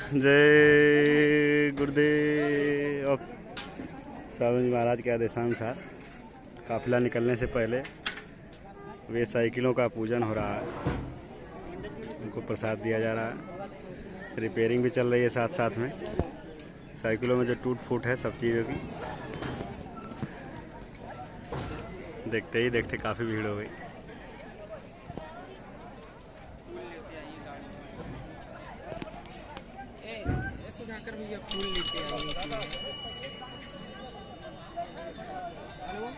जय गुरुदेव। अब स्वामी जी महाराज के आदेशानुसार काफिला निकलने से पहले वे साइकिलों का पूजन हो रहा है, उनको प्रसाद दिया जा रहा है। रिपेयरिंग भी चल रही है साथ साथ में। साइकिलों में जो टूट फूट है सब चीज़ों की देखते ही देखते काफ़ी भीड़ हो गई। सुधाकर भैया फूल लेके आए। हेलो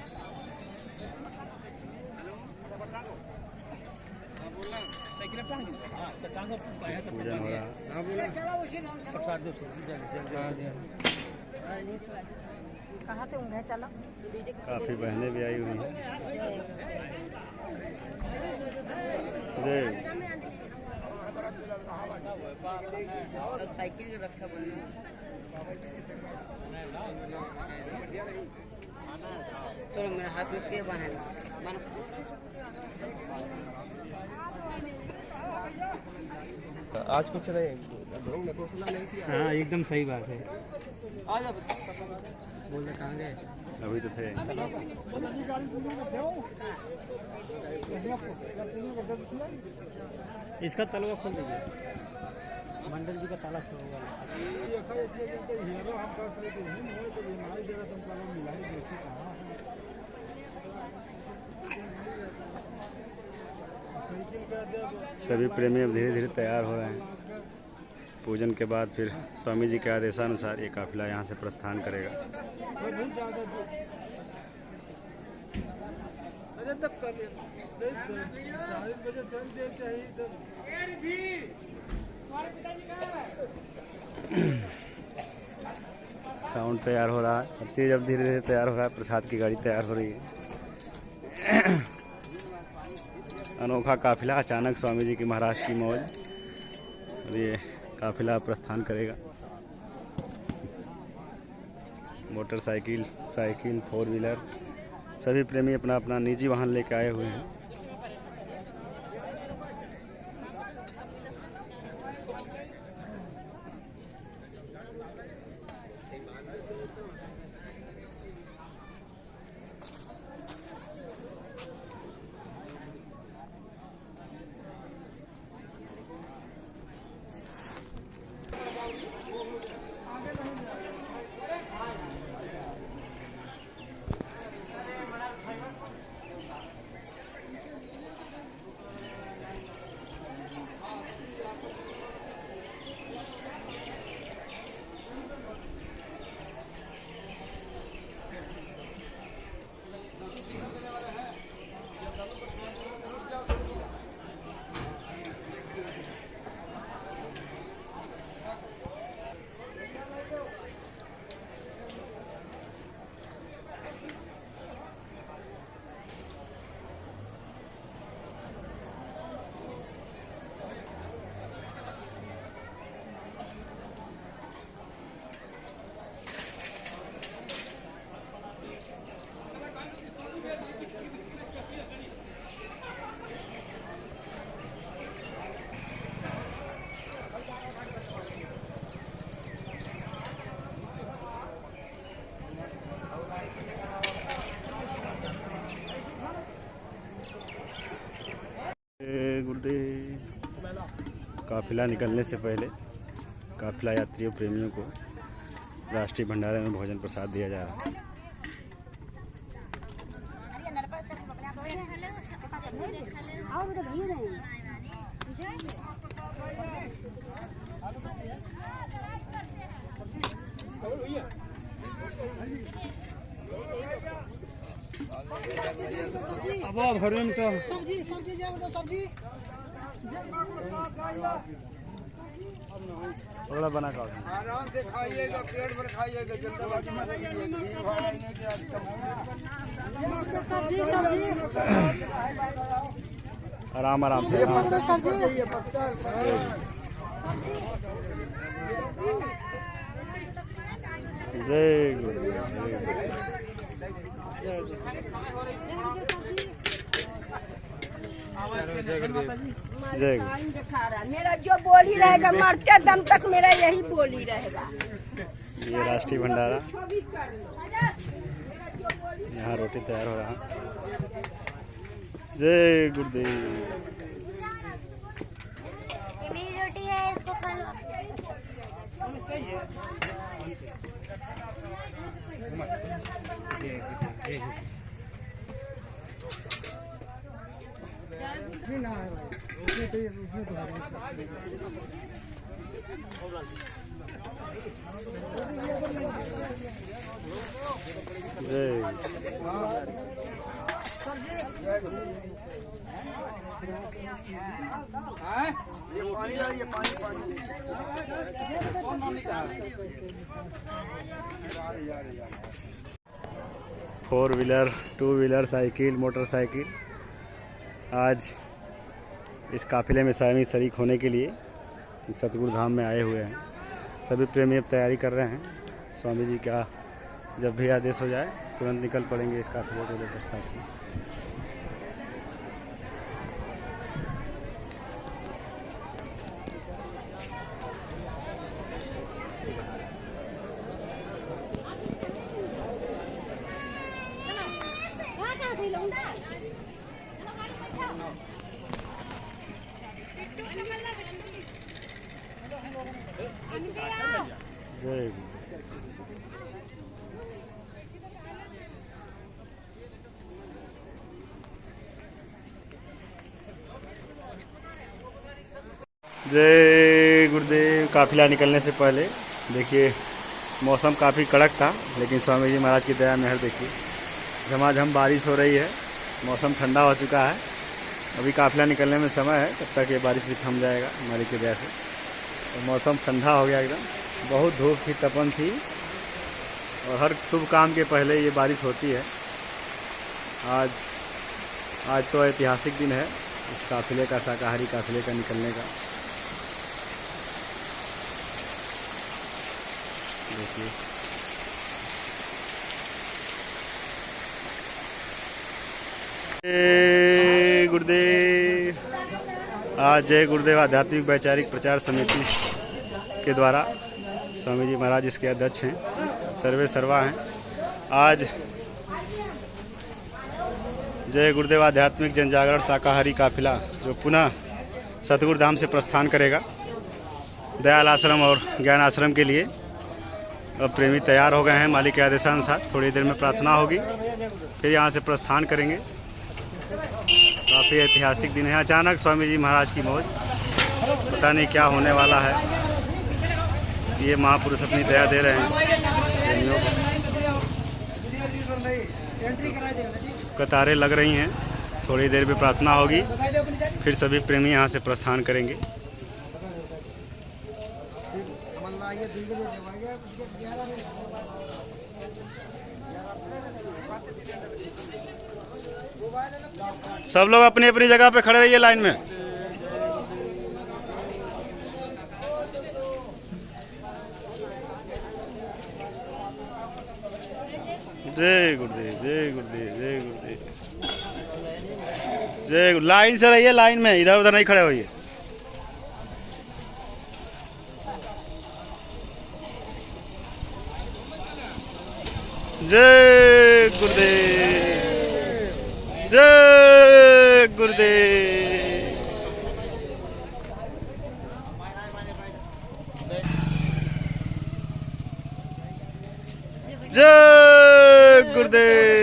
बोला साइकिल पूजन हो रहा है। प्रसाद कहाँ से उन्हें चला। काफ़ी बहनें भी आई हुई हैं। जय साइकिल की रक्षा बंधन चलो मेरे हाथ में पे बांधेगा। आज कुछ रहे। हाँ एकदम सही बात है। बोल रहे कहाँ गए? अभी तो थे। इसका तलवा खोल दीजिए। मंडल जी का ताला खोलूंगा। सभी प्रेमी अब धीरे धीरे तैयार हो रहे हैं। पूजन के बाद फिर स्वामी जी के आदेशानुसार ये काफिला यहाँ से प्रस्थान करेगा। साउंड तैयार हो रहा है, हर चीज़ अब धीरे धीरे तैयार हो रहा है। प्रसाद की गाड़ी तैयार हो रही है। अनोखा काफिला, अचानक स्वामी जी की महाराज की मौज, और ये काफिला प्रस्थान करेगा। मोटरसाइकिल, साइकिल, 4 व्हीलर, सभी प्रेमी अपना अपना निजी वाहन लेकर आए हुए हैं। गुरुदेव। काफिला निकलने से पहले काफिला यात्रियों प्रेमियों को राष्ट्रीय भंडारे में भोजन प्रसाद दिया जा रहा है। अब घर में तो सब्जी सब्जी थोड़ा बना खाओ। आराम से खाइएगा, पेट भर खाइएगा, जल्दबाजी मत कीजिएगा। भीड़ भाड़ आने के सब्जी आराम आराम से। जय गुरुदेव। जय गुरुदेव। जय मेरा जो बोली रहेगा मरते दम तक मेरा यही बोली रहेगा। ये राष्ट्रीय भंडारा, यहाँ रोटी तैयार हो रहा है। जय गुरुदेव। मेरी रोटी है, इसको खा लो। जय पानी लाइए, पानी पानी। 4 व्हीलर, 2 व्हीलर, साइकिल, मोटरसाइकिल आज इस काफिले में शामिल शरीक होने के लिए सतगुरु धाम में आए हुए हैं। सभी प्रेमी अब तैयारी कर रहे हैं। स्वामी जी का जब भी आदेश हो जाए तुरंत निकल पड़ेंगे इस काफिले को लेकर साथ ही। जय गुरु। जय गुरुदेव। काफिला निकलने से पहले देखिए मौसम काफ़ी कड़क था, लेकिन स्वामी जी महाराज की दया मेहर देखिए झमाझम बारिश हो रही है। मौसम ठंडा हो चुका है। अभी काफिला निकलने में समय है, तब तक ये बारिश भी थम जाएगा मालिक की दया से। तो मौसम ठंडा हो गया एकदम। बहुत धूप थी, तपन थी, और हर शुभ काम के पहले ये बारिश होती है। आज तो ऐतिहासिक दिन है इस काफिले का, शाकाहारी काफिले का निकलने का। देखिए जय गुरुदेव। आज जय गुरुदेव आध्यात्मिक वैचारिक प्रचार समिति के द्वारा स्वामी जी महाराज इसके अध्यक्ष हैं, सर्वे सर्वा हैं। आज जय गुरुदेव आध्यात्मिक जनजागरण शाकाहारी काफिला जो पुनः सतगुरु धाम से प्रस्थान करेगा दयाल आश्रम और ज्ञान आश्रम के लिए। अब प्रेमी तैयार हो गए हैं मालिक के आदेशानुसार। थोड़ी देर में प्रार्थना होगी, फिर यहाँ से प्रस्थान करेंगे। काफ़ी ऐतिहासिक दिन है। अचानक स्वामी जी महाराज की मौज, पता नहीं क्या होने वाला है। ये महापुरुष अपनी दया दे रहे हैं प्रेमियों को। कतारें लग रही हैं, थोड़ी देर में प्रार्थना होगी, फिर सभी प्रेमी यहाँ से प्रस्थान करेंगे। सब लोग अपनी अपनी जगह पे खड़े रहिए लाइन में। जय गुरुदेव, जय गुरुदेव, जय गुरुदेव, जय गुरु। लाइन से रहिए, लाइन में, इधर उधर नहीं खड़े होइए। जय गुरुदेव, जय गुरुदेव। जय गुरुदेव।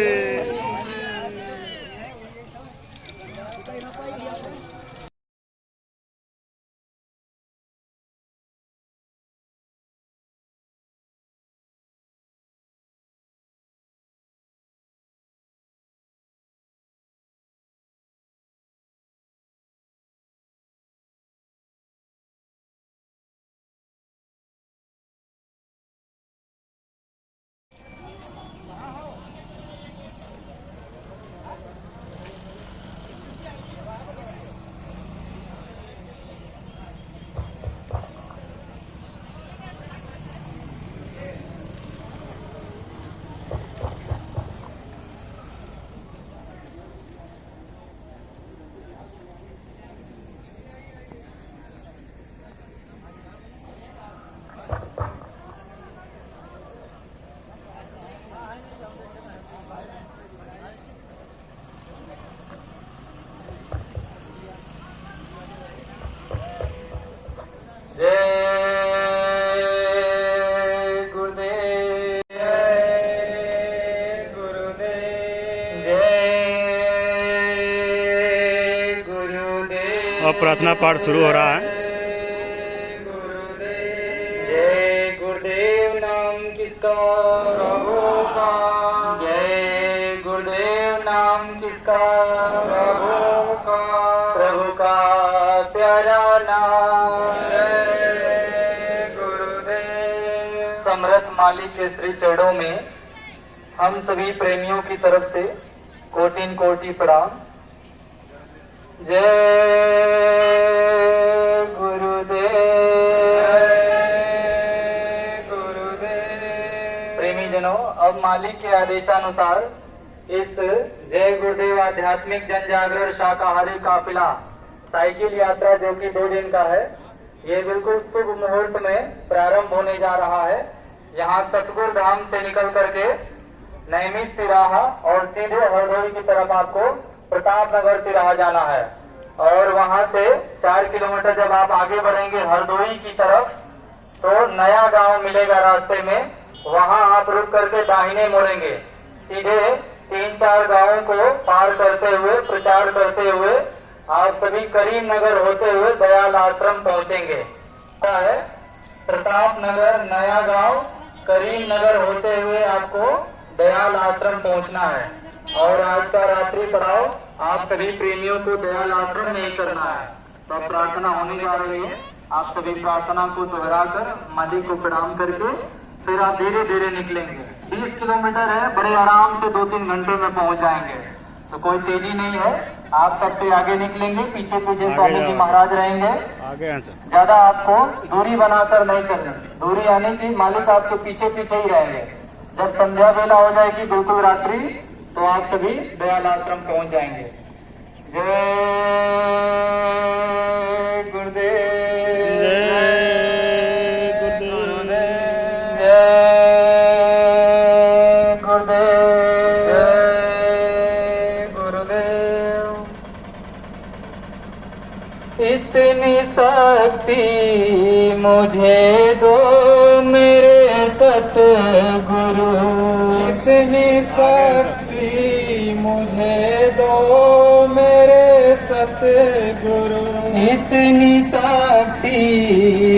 अब प्रार्थना पाठ शुरू हो रहा है। जय गुरुदेव नाम किसका प्रभु का, जय गुरुदेव नाम किसका प्रभु का प्यारा नाम, जय गुरुदेव। समर्थ मालिक के श्री चरणों में हम सभी प्रेमियों की तरफ से कोटि कोटि प्रणाम। जय गुरुदेव, प्रेमी जनों, अब मालिक के आदेशानुसार इस जय गुरुदेव आध्यात्मिक जन जागरण शाकाहारी काफिला साइकिल यात्रा जो कि 2 दिन का है, ये बिल्कुल शुभ मुहूर्त में प्रारंभ होने जा रहा है। यहाँ सतगुरु धाम से निकल करके नैमिष तिराहा और सीधे हरदोई की तरफ आपको प्रतापनगर तिराहा जाना है, और वहां से 4 किलोमीटर जब आप आगे बढ़ेंगे हरदोई की तरफ तो नया गांव मिलेगा रास्ते में, वहां आप रुक करके दाहिने मुड़ेंगे। सीधे 3-4 गांवों को पार करते हुए प्रचार करते हुए आप सभी करीमनगर होते हुए दयाल आश्रम पहुंचेंगे। है प्रतापनगर नया गांव करीमनगर होते हुए आपको दयाल आश्रम पहुंचना है, और आज का रात्रि पड़ाव आप सभी प्रेमियों को दयाल आश्रम में ही करना है। तो प्रार्थना होने जा रही है, आप सभी प्रार्थना को दोहराकर मालिक को प्रणाम करके फिर आप धीरे धीरे निकलेंगे। 20 किलोमीटर है, बड़े आराम से 2-3 घंटे में पहुंच जाएंगे, तो कोई तेजी नहीं है। आप सबसे आगे निकलेंगे, पीछे पीछे स्वामी जी महाराज रहेंगे। आगे ज्यादा आपको दूरी बनाकर नहीं करनी, दूरी आने की मालिक आपके पीछे पीछे ही रहेंगे। जब संध्या वेला हो जाएगी बिल्कुल रात्रि, तो आप सभी दयाल आश्रम पहुंच जाएंगे। जय गुरुदेव, जय गुरुदेव, जय गुरुदेव, जय गुरुदेव। इतनी शक्ति मुझे दो मेरे सतगुरु, इतनी शक्ति मुझे दो मेरे सतगुरु, इतनी शक्ति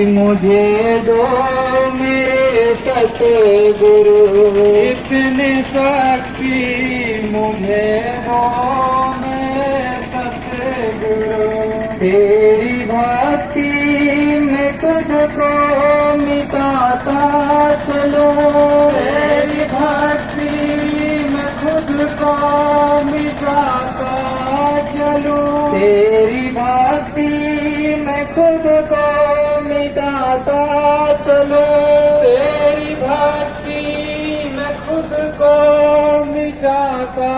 मुझे दो मेरे सतगुरु, इतनी शक्ति मुझे दो मेरे सतगुरु। तेरी भक्ति में खुद को मिटाता चलो, तेरी भक्ति में खुद को मिटाता चलो, तेरी भक्ति में खुद को मिटाता चलो, तेरी भक्ति में खुद को मिटाता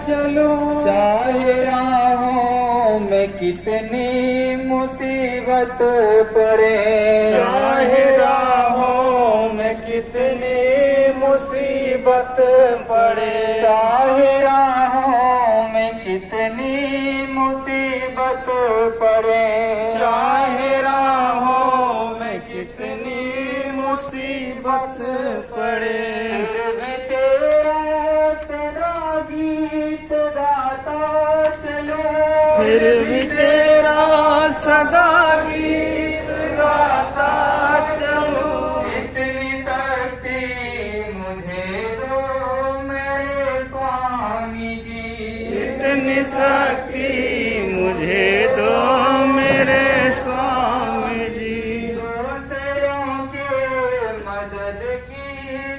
चलो। चाहे राहों में कितनी मुसीबत पड़े, चाहे राहों में कितनी मुसीबत पड़े, चाहे राहों में कितनी मुसीबत पड़े, चाहे राहों में कितनी मुसीबत पड़े, फिर भी तेरा सदा गीत गाता चलो, फिर भी तेरा सदा गीत गाता चलो। इतनी शक्ति मुझे दो मेरे स्वामी जी, इतनी शक्ति मुझे दो मेरे स्वामी जी। दूसरों के मदद की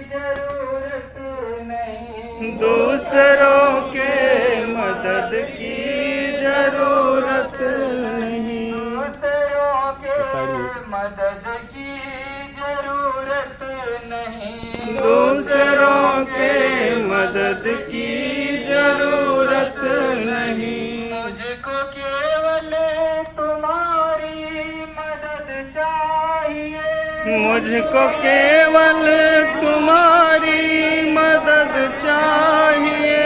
जरूरत नहीं, दूसरों के मदद की जरूरत नहीं, दूसरों के मदद की जरूरत नहीं, दूसरों के मदद की जरूरत नहीं। मुझको केवल तुम्हारी मदद चाहिए, मुझको केवल तुम्हारी मदद चाहिए।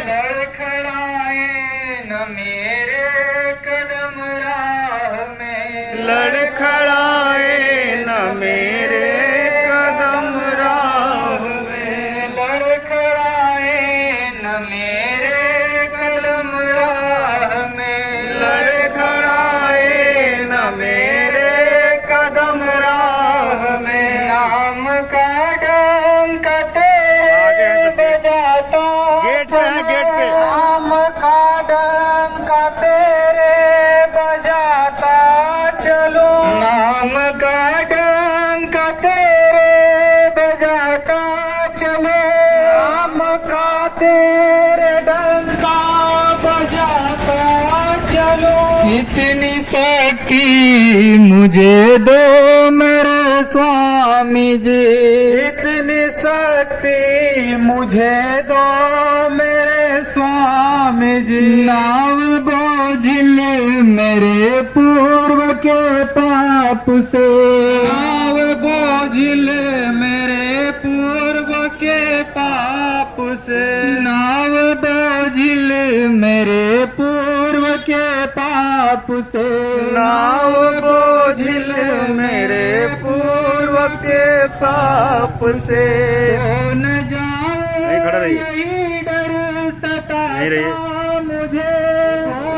लड़खड़ाए न मेरे कदम राह में, लड़खड़ाए न मेरे कदम राह में, लड़खड़ाए न मेरे कदम राह में, लड़खड़ाए इतनी शक्ति मुझे दो मेरे स्वामी जी, इतनी शक्ति मुझे दो मेरे स्वामी जी। नाव बोझिल मेरे पूर्व के पाप से, नाव बोझिल मेरे पूर्व के पाप से, नाव बोझिल मेरे पूर्व के पाप से, नाव बोझिल मेरे पूर्व के पाप से। न जाऊं खड़ा रहिए, यही डर नहीं रहिए। सताता मुझे,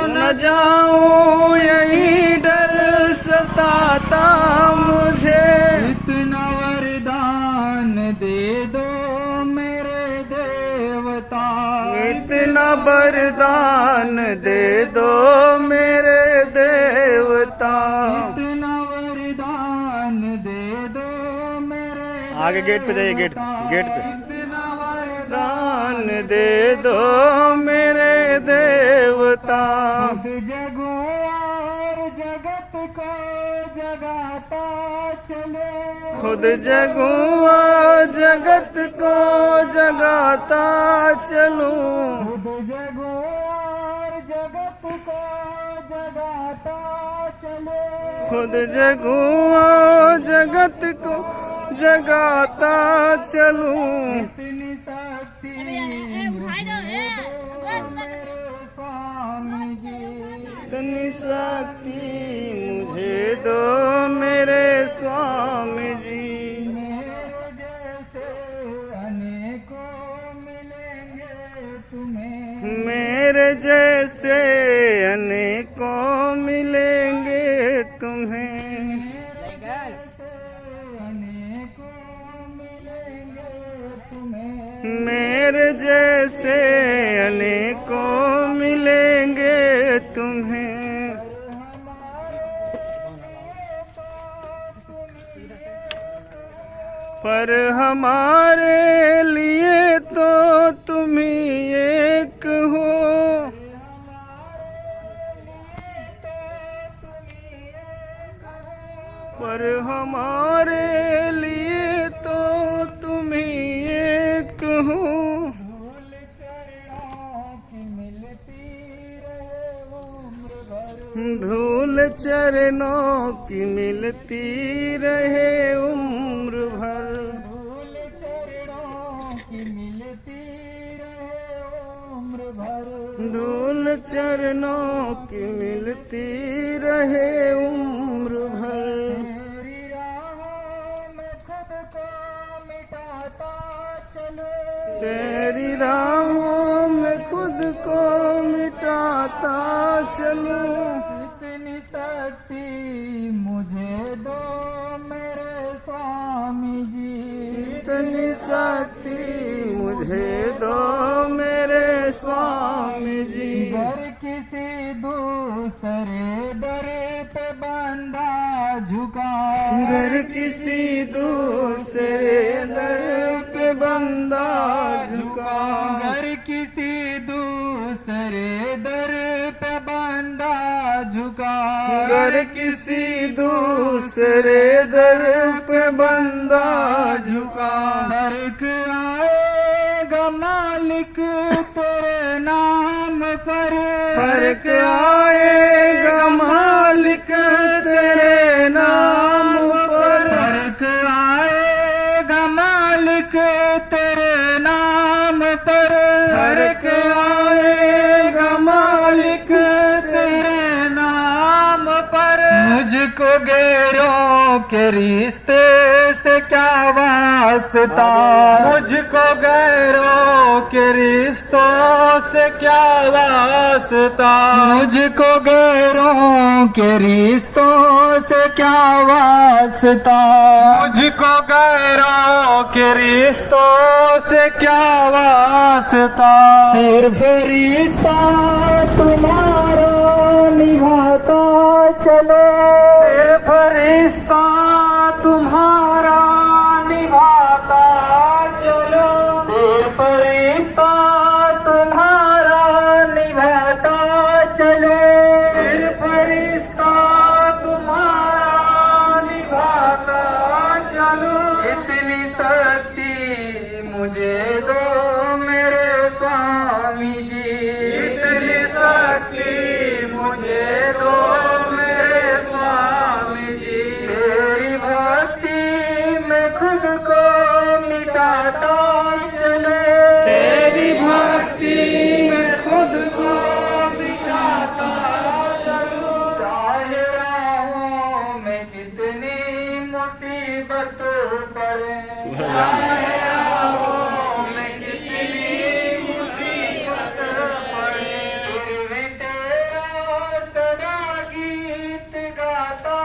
न जाऊं यही डर सताता मुझे। इतना वरदान दे दो मेरे देवता, इतना वरदान दे दो मेरे देवता, इतना वरदान दे दो मेरे आगे गेट पे जाइए, गेट पे। इतना वरदान दे दो मेरे देवता। जगो और जगत को जगाता चले, खुद जगो और जगत को जगाता चलूं, खुद जगो और जगत को जगाता चले, खुद जगो और जगत को जगाता चलूं। इतनी शक्ति स्वामी जी, इतनी शक्ति मुझे दो मेरे स्वामी जी। मेरे जैसे अनेकों मिलेंगे तुम्हें, मेरे जैसे अनेकों मिलेंगे तुम्हें, मेरे जैसे अनेकों मिलेंगे तुम्हें। पर हमारे लिए तो तुम ही एक हो, पर हमारे लिए तो तुम ही एक हो। धूल चरणों की मिलती रहे उम्र भर, धूल चरणों की मिलती रहे उम्र भर, धूल चरणों की मिलती रहे उम्र भर। तेरी राहों में खुद को मिटाता चलो, तेरी राहों में खुद को मिटाता चलूं। इतनी शक्ति मुझे दो मेरे स्वामी जी, इतनी शक्ति मुझे दो मेरे स्वामी जी। घर किसी दूसरे दर पे बंदा झुका, घर किसी दूसरे दर पे बंदा झुका, घर किसी दूसरे दर पे बंदा झुका, घर किसी दूसरे दर पे बंदा झुका। फर्क आएगा मालिक तेरे नाम पर, फर्क आएगा मालिक तेरे नाम पर, फर्क आएगा मालिक तेरे नाम पर, फर्क आएगा मालिक तेरे नाम पर। मुझको गैरों के रिश्ते से क्या वास्ता, मुझको गैरों के रिश्तों से क्या वास्ता, मुझको गैरों के रिश्तों से क्या वास्ता, मुझको गैरों के रिश्तों से क्या वास्ता। सिर्फ रिश्ता तुम्हारा निभाता चलो, सिर्फ रिश्ता तुम्हारा निभाता चलो, सिर्फ रिश्ता तुम्हारा निभाता चलो, सिर्फ मुसीबत पड़े, चाहे राहों में कितनी मुसीबत पड़े, फिर भी तेरा सदा गीत गाता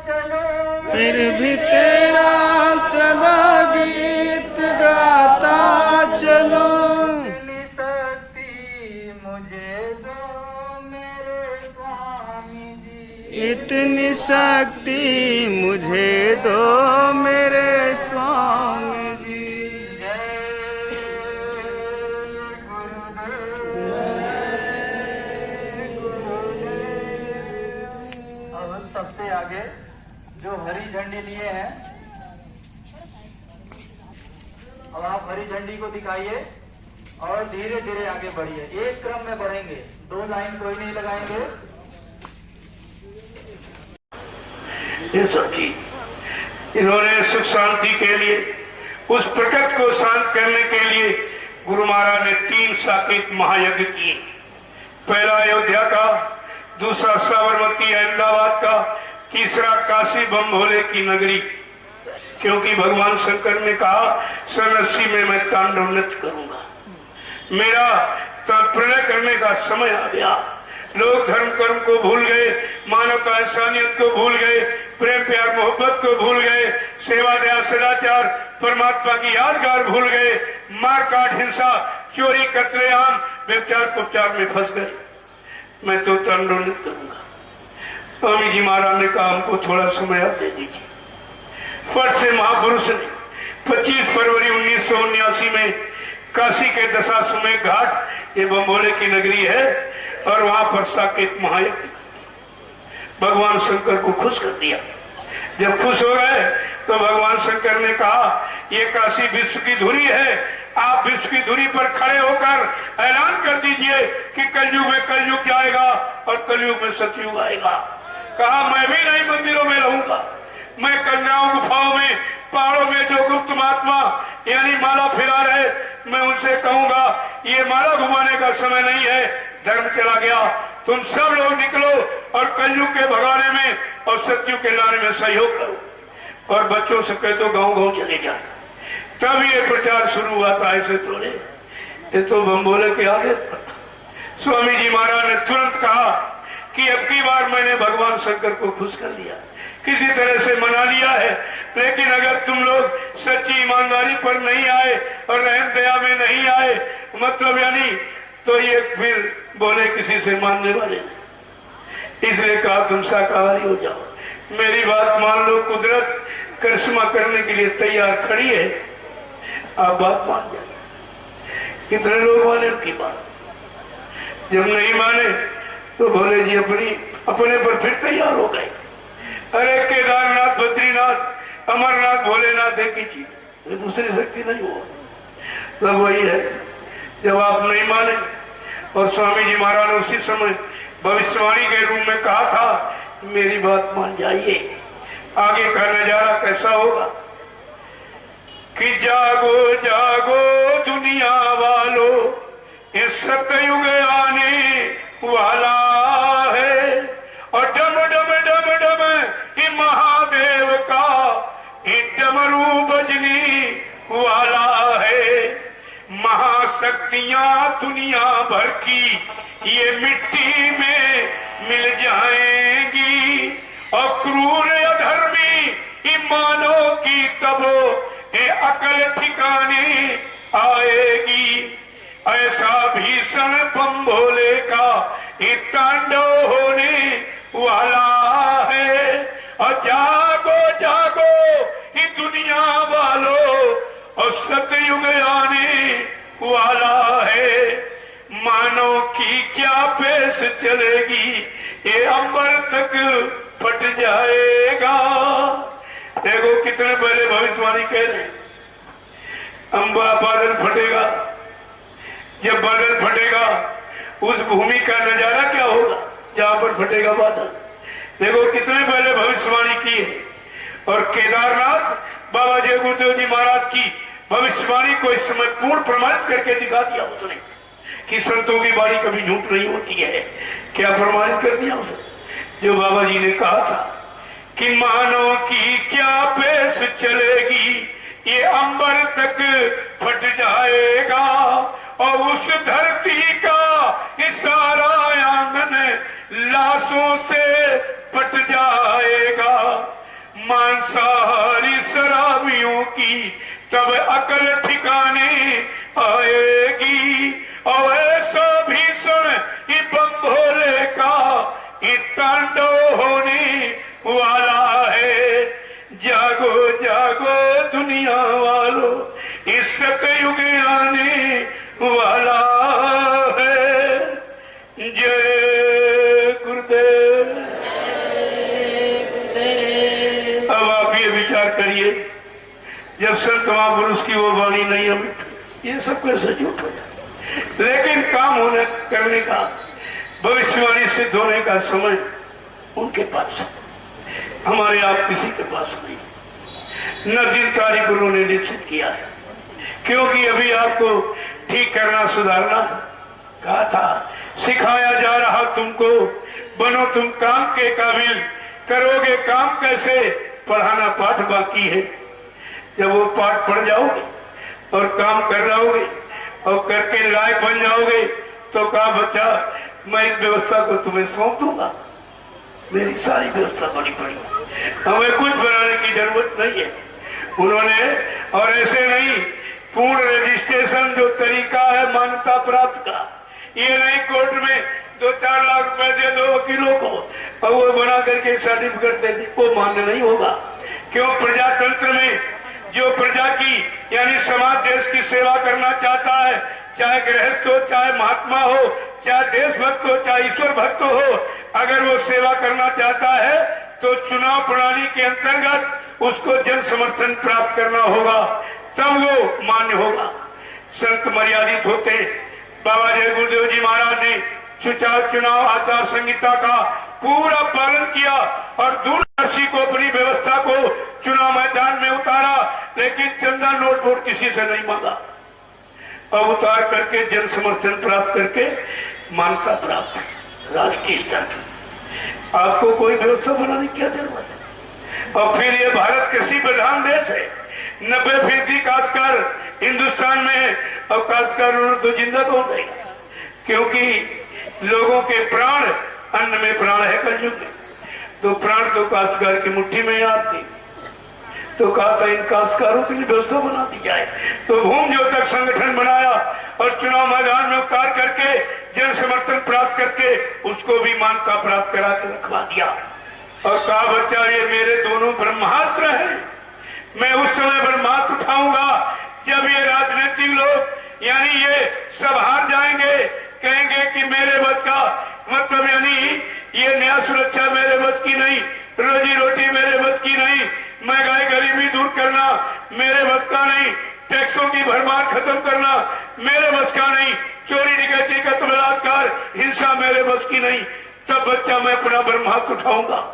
चलो, फिर भी तेरा सदा गीत गाता चलो। इतनी शक्ति मुझे दो मेरे स्वामी जी, इतनी शक्ति मुझे दो मेरे स्वामी जी। अब सबसे आगे जो हरी झंडी लिए हैं, अब आप हरी झंडी को दिखाइए और धीरे धीरे आगे बढ़िए, एक क्रम में बढ़ेंगे, दो लाइन कोई नहीं लगाएंगे। ये सब की इन्होंने सुख शांति के लिए, उस प्रकृति को शांत करने के लिए गुरु महाराज ने 3 साकेत महायज्ञ किए। पहला अयोध्या का, दूसरा साबरमती अहमदाबाद का, तीसरा काशी बम भोले की नगरी। क्योंकि भगवान शंकर ने कहा सन 80 में मैं तांडव नृत्य करूंगा, मेरा प्रलय करने का समय आ गया। लोग धर्म कर्म को भूल गए, मानवता इंसानियत को भूल गए, प्रेम प्यार मोहब्बत को भूल गए, सेवा दया सदाचार परमात्मा की यादगार भूल गए, मार काट हिंसा चोरी कत्लेआम व्यभिचार कुपचार में फंस गए। मैं तो तांडव नृत्य करूंगा। स्वामी जी महाराज ने कहा हमको थोड़ा समय आप दे दीजिए। फट से महापुरुष ने 25 फरवरी 1979 में काशी के दशाश्वमेध घाट, ये बम्बोले की नगरी है, और वहां पर साकेत महायज्ञ भगवान शंकर को खुश कर दिया। जब खुश हो गए तो भगवान शंकर ने कहा ये काशी विश्व की धुरी है, आप विश्व की धुरी पर खड़े होकर ऐलान कर दीजिए कि कलयुग में कलयुग जाएगा और कलयुग में सतयुग आएगा। कहा मैं भी नहीं मंदिरों में रहूंगा, मैं कन्याओं गुफाओं में पहाड़ों में जो गुप्त महात्मा यानी माला फिरा रहे, मैं उनसे कहूंगा ये माला घुमाने का समय नहीं है, धर्म चला गया, तुम सब लोग निकलो और कलयुग के भगाने में और सतयुग के लाने में सहयोग करो। और बच्चों से कह तो गांव गांव चले जाए। तब ये प्रचार शुरू हुआ था। ऐसे थोड़े, ये तो बम्बोले के आगे पर था। स्वामी जी महाराज ने तुरंत कहा कि अब की बार मैंने भगवान शंकर को खुश कर लिया, किसी तरह से मना लिया है, लेकिन अगर तुम लोग सच्ची ईमानदारी पर नहीं आए और रहम दया में नहीं आए, मतलब यानी तो ये फिर बोले किसी से मानने वाले नहीं। इसलिए कहा तुम शाकाहारी हो जाओ, मेरी बात मान लो। कुदरत करिश्मा करने के लिए तैयार खड़ी है, आप बात मान जाए। कितने लोग माने उनकी बात? जब नहीं माने तो भोले जी अपने पर फिर तैयार हो गए। अरे केदारनाथ, बद्रीनाथ, अमरनाथ, भोलेनाथ एक ही चीज, दूसरी शक्ति नहीं हुआ। सब वही है। जब आप नहीं माने, और स्वामी जी महाराज ने उसी समय भविष्यवाणी के रूप में कहा था मेरी बात मान जाइए, आगे का नजारा कैसा होगा कि जागो जागो दुनिया वालों, ये सतयुग आने वाला है, और डम डम डम डम ये महादेव का ये डमरू बजने वाला है। महाशक्तियां दुनिया भर की ये मिट्टी में मिल जाएंगी, और क्रूर अधर्मी ईमानों की तबो ये अकल ठिकाने आएगी। ऐसा भीषण बम भोले का ये तांडव होने वाला है। और जागो जागो ये दुनिया वालों, और सतयुग आने वाला है। मानव की क्या पेश चलेगी, ये अंबर तक फट जाएगा। देखो कितने पहले भविष्यवाणी कह रहे हैं, अंबा बादल फटेगा। जब बादल फटेगा उस भूमि का नजारा क्या होगा जहां पर फटेगा बादल। देखो कितने पहले भविष्यवाणी की है। और केदारनाथ बाबा जय गुरुदेव जी महाराज की भविष्यवाणी को इस समय पूर्ण प्रमाणित करके दिखा दिया उसने कि संतों की वाणी कभी झूठ नहीं होती है। क्या प्रमाणित कर दिया उसने? जो बाबा जी ने कहा था कि मानव की क्या पेश चलेगी, ये अंबर तक फट जाएगा और उस धरती का ये सारा आंगन लाशों से पट जाएगा। मांसाहारी शराबियों की तब अकल ठिकाने आएगी और ऐसा भीषण ये बम भोले का ये तांडव होने वाला है। जागो जागो दुनिया वालों, इस सतयुग आने वाला है। जय गुरुदेव। अब आप ये विचार करिए, जब संत महापुरुष की वो वाणी नहीं अमिट, ये सब कैसे झूठ हो जाए। लेकिन काम होने करने का, भविष्यवाणी सिद्ध होने का समय उनके पास है, हमारे आप किसी के पास नहीं। न दिन तारीख उन्होंने निश्चित किया है, क्योंकि अभी आपको ठीक करना सुधारना कहा था। सिखाया जा रहा तुमको, बनो तुम काम के काबिल, करोगे काम कैसे, पढ़ाना पाठ बाकी है। जब वो पाठ पढ़ जाओगे और काम कर रहोगे और करके लायक बन जाओगे तो कहा बच्चा मैं इस व्यवस्था को तुम्हें सौंप दूंगा, मेरी सारी व्यवस्था बड़ी पड़ी, हमें कुछ बनाने की जरूरत नहीं है। उन्होंने, और ऐसे नहीं, पूर्ण रजिस्ट्रेशन जो तरीका है मान्यता प्राप्त का, ये नहीं कोर्ट में 2-4 लाख रुपए दे दो वकीलों को और वो बना करके सर्टिफिकेट दे दी, वो मान्य नहीं होगा। क्यों? प्रजातंत्र में जो प्रजा की यानी समाज देश की सेवा करना चाहता है, चाहे गृहस्थ हो, चाहे महात्मा हो, चाहे देशभक्त हो, चाहे ईश्वर भक्त हो, अगर वो सेवा करना चाहता है तो चुनाव प्रणाली के अंतर्गत उसको जन समर्थन प्राप्त करना होगा, तब वो मान्य होगा। संत मर्यादित होते। बाबा जय गुरुदेव जी महाराज ने चुनाव आचार संहिता का पूरा पालन किया और दूरदर्शी को अपनी व्यवस्था को चुनाव मैदान में उतारा, लेकिन चंदा नोट वोट किसी से नहीं मांगा और उतार करके जन समर्थन प्राप्त करके मान्यता प्राप्त राष्ट्रीय स्तर की। आपको कोई व्यवस्था बनाने की क्या जरूरत है? और फिर ये भारत कृषि प्रधान देश है, 90% काश्तकार हिंदुस्तान में है और काश्तकार तो जिंदा कौन रहेगा? क्योंकि लोगों के प्राण, अन्न में प्राण है कलयुग में, तो प्राण तो काश्तकार की मुट्ठी में आती। तो कहा था इन काश्तकारों के लिए व्यवस्था बना दी जाए। तो भूमि ज्योतक संगठन बनाया और चुनाव मैदान में उतार करके जन समर्थन प्राप्त करके उसको भी मान्यता प्राप्त करा के रखवा दिया और कहा बच्चा ये मेरे दोनों ब्रह्मास्त्र हैं, मैं उस समय ब्रह्मास्त्र उठाऊंगा जब ये राजनीतिक लोग यानी ये सब हार जाएंगे, कहेंगे कि मेरे बस का मतलब यानी ये न्याय सुरक्षा मेरे बस की नहीं, रोजी रोटी मेरे बस की नहीं, महंगाई गरीबी दूर करना मेरे बस का नहीं, टैक्सों की भरमार खत्म करना मेरे बस का नहीं, चोरी डकैती कत्ल बलात्कार हिंसा मेरे बस की नहीं, तब बच्चा मैं अपना ब्रह्मास्त्र उठाऊंगा।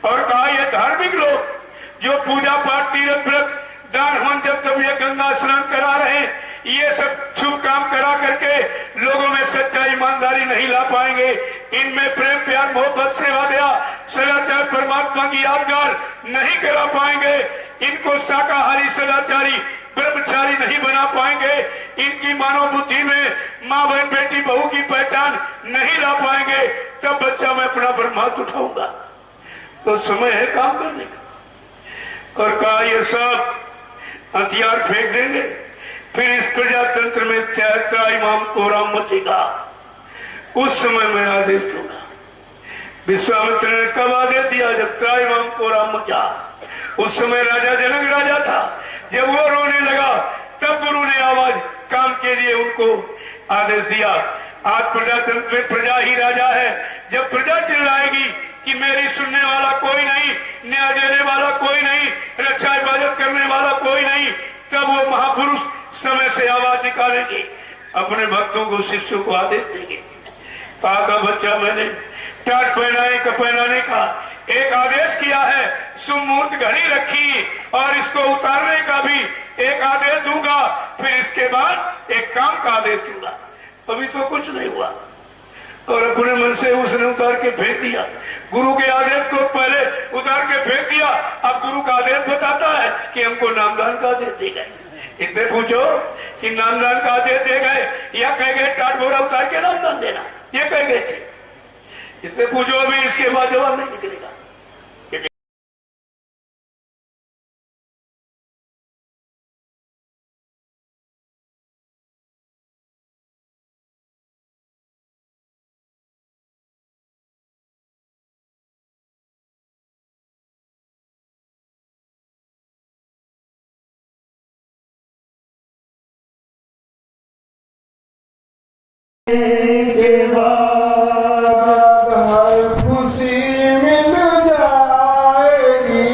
और कहा ये धार्मिक लोग जो पूजा पाठ तीर्थ व्रत दान हवन जब तब ये गंगा स्नान करा रहे हैं, ये सब शुभ काम करा करके लोगों में सच्चा ईमानदारी नहीं ला पाएंगे, इनमें प्रेम प्यार मोहब्बत सेवा दया सदाचार परमात्मा की यादगार नहीं करा पाएंगे, इनको शाकाहारी सदाचारी ब्रह्मचारी नहीं बना पाएंगे, इनकी मानव बुद्धि में माँ बहन बेटी बहू की पहचान नहीं ला पाएंगे, तब बच्चा मैं अपना ब्रह्मास्त्र उठाऊंगा। तो समय है काम करने का। और कहा ये सब हथियार फेंक देंगे, फिर इस प्रजातंत्र में त्राईमाम कोराम मचेगा, उस समय मैं आदेश दूंगा। विश्वामित्र ने कब आदेश दिया? जब त्राईमाम कोराम मचा। उस समय राजा जनक राजा था, जब वो रोने लगा तब गुरु ने आवाज काम के लिए उनको आदेश दिया। आज प्रजातंत्र में प्रजा ही राजा है। जब प्रजा चिल्लाएगी कि मेरी सुनने वाला कोई नहीं, न्याय देने वाला कोई नहीं, रक्षा हिफाजत करने वाला कोई नहीं, तब वो महापुरुष समय से आवाज निकालेंगे, अपने भक्तों को शिष्यों को आदेश देंगे। कहा था बच्चा मैंने टाट पहनाने का एक आदेश किया है, सुमुहूर्त घड़ी रखी और इसको उतारने का भी एक आदेश दूंगा, फिर इसके बाद एक काम का आदेश दूंगा। अभी तो कुछ नहीं हुआ और अपने मन से उसने उतार के फेंक दिया। गुरु के आदेश को पहले उतार के फेंक दिया, अब गुरु का आदेश बताता है कि हमको नामदान का आदेश दे गए। इससे पूछो कि नामदान का आदेश दे गए या कह गए टाट बोरा उतार के नामदान देना, ये कह गए थे। इससे पूछो, अभी इसके बाद जवाब नहीं निकलेगा। के बाद हर खुशी मिल जाएगी,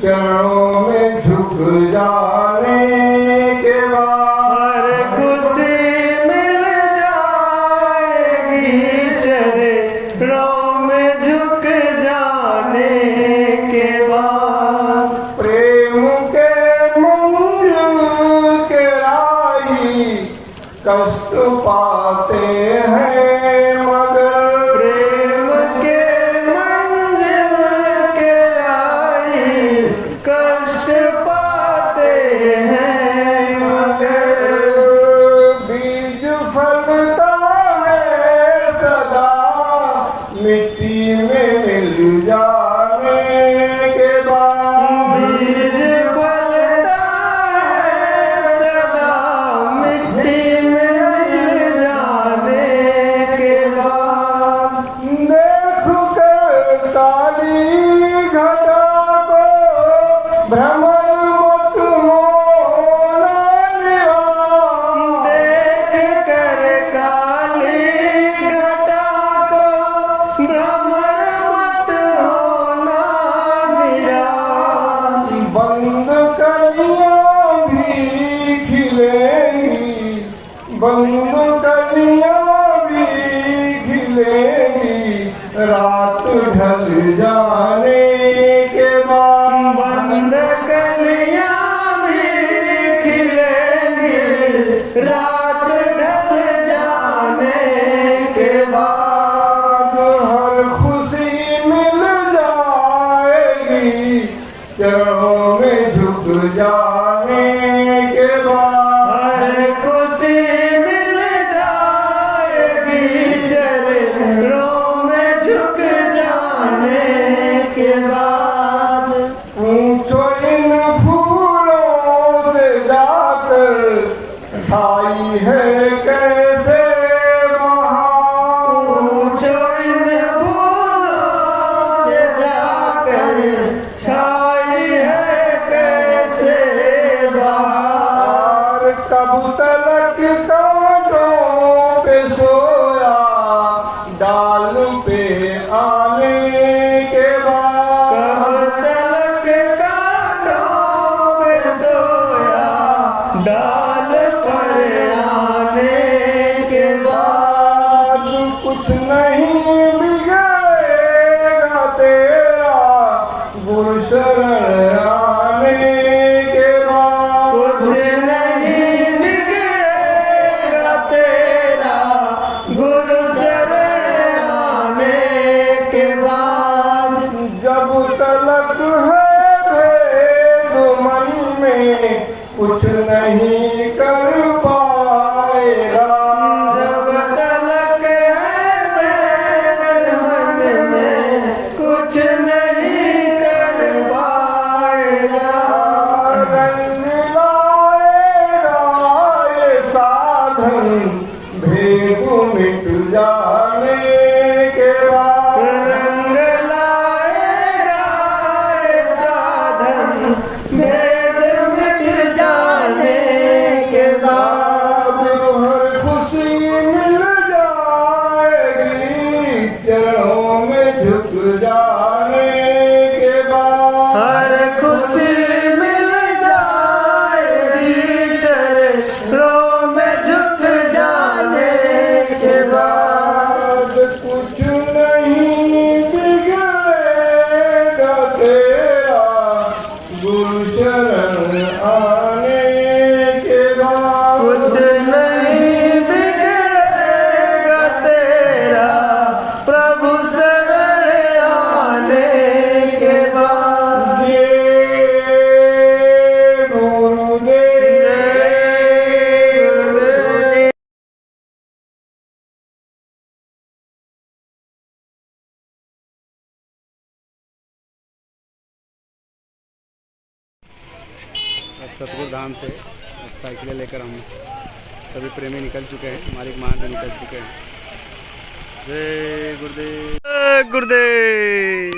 चरणों में झुक जाने के बाद हर खुशी मिल जाएगी, चरणों में झुक जाने के बाद प्रेम के मंजिल के राही कष्ट पाते हैं, मगर प्रेम के मंजिल के राही कष्ट पाते हैं, मगर बीज फलता है सदा मिट्टी में मिल जाने के बाद। बीज फलता है सदा मिट्टी में काली घटा को भ्रमर मत होना निराश, देख कर काली घटा को भ्रमर मत होना निराश। बंद कलियां भी खिलेंगी, बंद कलियां भी खिलेंगी, रात ढल जाने के बाद। बंद कलियां भी खिलेंगी, रात ढल जाने के बाद। हर खुशी मिल जाएगी, चरणों में झुक जाने के बाद। हर खुशी मिल जाएगी, चरणों में झुक जाने के बाद। पूछो इन फूलों से जाकर छाई है कैसे बहार, पूछो इन फूलों से जाकर छाई है कैसे बहार। कब तलक कांटों पे सोया डाल पे आने के बाद, कब तलक कांटों पे सोया डाल पर आने के बाद। कुछ नहीं बिगड़ेगा तेरा गुरु शरण आने के बाद। कुछ नहीं बिगड़ेगा तेरा गुरु शरण आने के बाद। जब तलक है भेद मन में कुछ नहीं कर पाएगा, जब तलक है भेद मन में कुछ नहीं कर पाएगा। रंग लाएगा ये साधन भेद मिट जाने के बाद। रंग लाएगा ये साधन भेद मिट जाने के बाद। हर खुशी मिल जाएगी, चरणों में झुक जाने के बाद। हर खुशी मिल जाएगी, चरणों में झुक जाने के बाद। कुछ नहीं बिगड़ेगा तेरा गुरु शरण आने के बाद। कुछ नहीं बिगड़ेगा तेरा अब सतगुरु धाम से अब साइकिलें लेकर हम सभी प्रेमी निकल चुके हैं, मालिक मान भी निकल चुके हैं। जय गुरुदेव, जय गुरुदेव,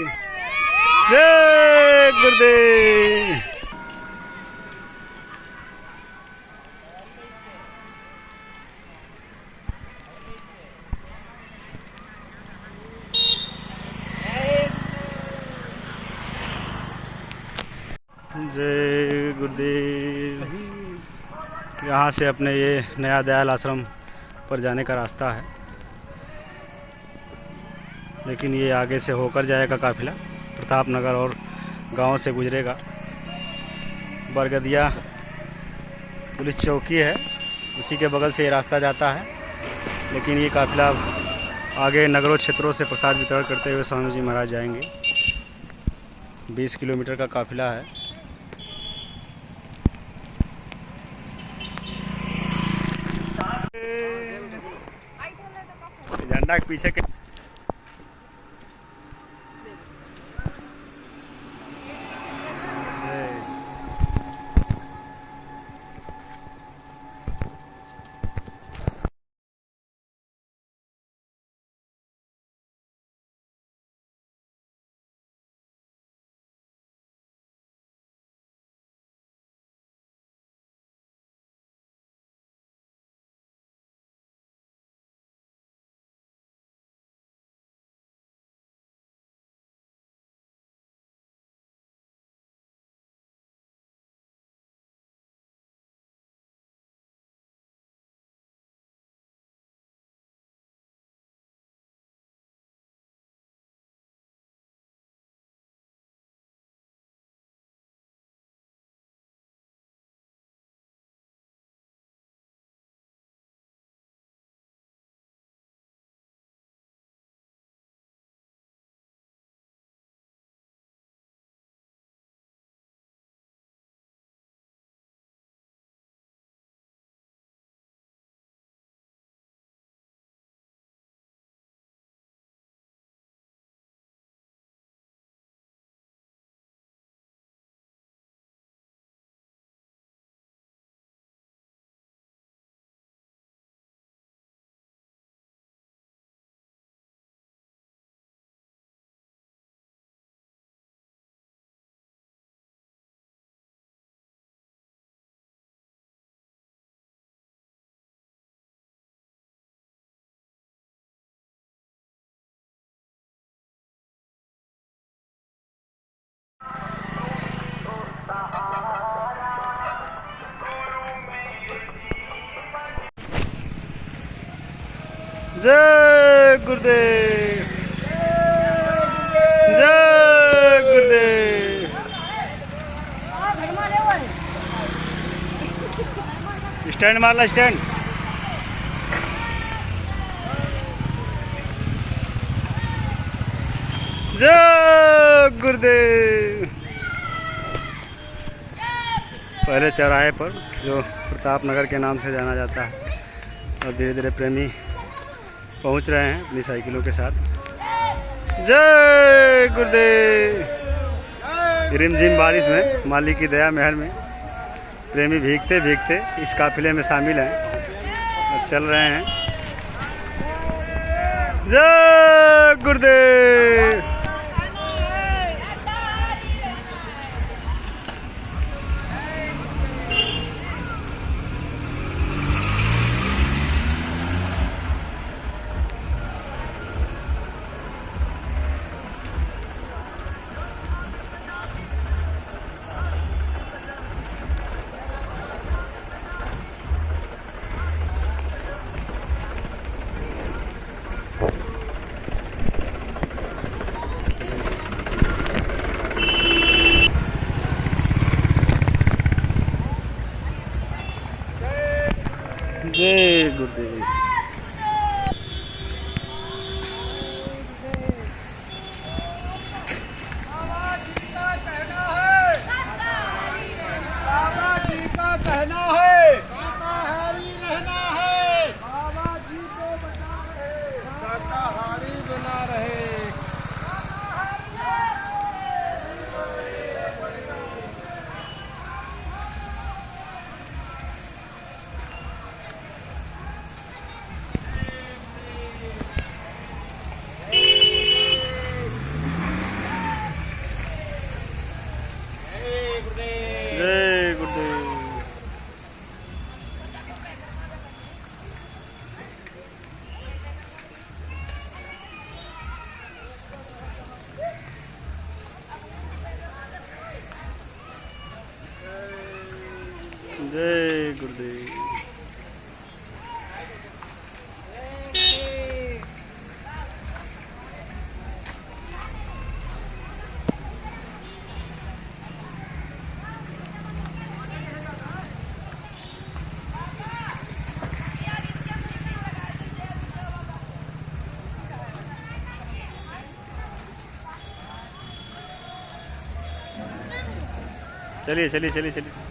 जय गुरुदेव। जय गुरुदेव। यहाँ से अपने ये नया दयाल आश्रम पर जाने का रास्ता है, लेकिन ये आगे से होकर जाएगा काफिला, प्रताप नगर और गांव से गुजरेगा। बरगदिया पुलिस चौकी है, उसी के बगल से ये रास्ता जाता है, लेकिन ये काफिला आगे नगरों क्षेत्रों से प्रसाद वितरण करते हुए स्वामी जी महाराज जाएंगे। 20 किलोमीटर का काफिला है। झंडा के पीछे के जय गुरुदेव, जय गुरुदेव। स्टैंड मारला, स्टैंड। जय गुरुदेव। पहले चौराहे पर जो प्रताप नगर के नाम से जाना जाता है, और धीरे धीरे प्रेमी पहुंच रहे हैं अपनी साइकिलों के साथ। जय गुरुदेव। रिमझिम बारिश में, मालिक की दया महर में प्रेमी भीगते भीगते इस काफिले में शामिल हैं और चल रहे हैं। जय गुरुदेव। जय गुरुदेव। जय गुरुदेव। चलिए चलिए चलिए चलिए।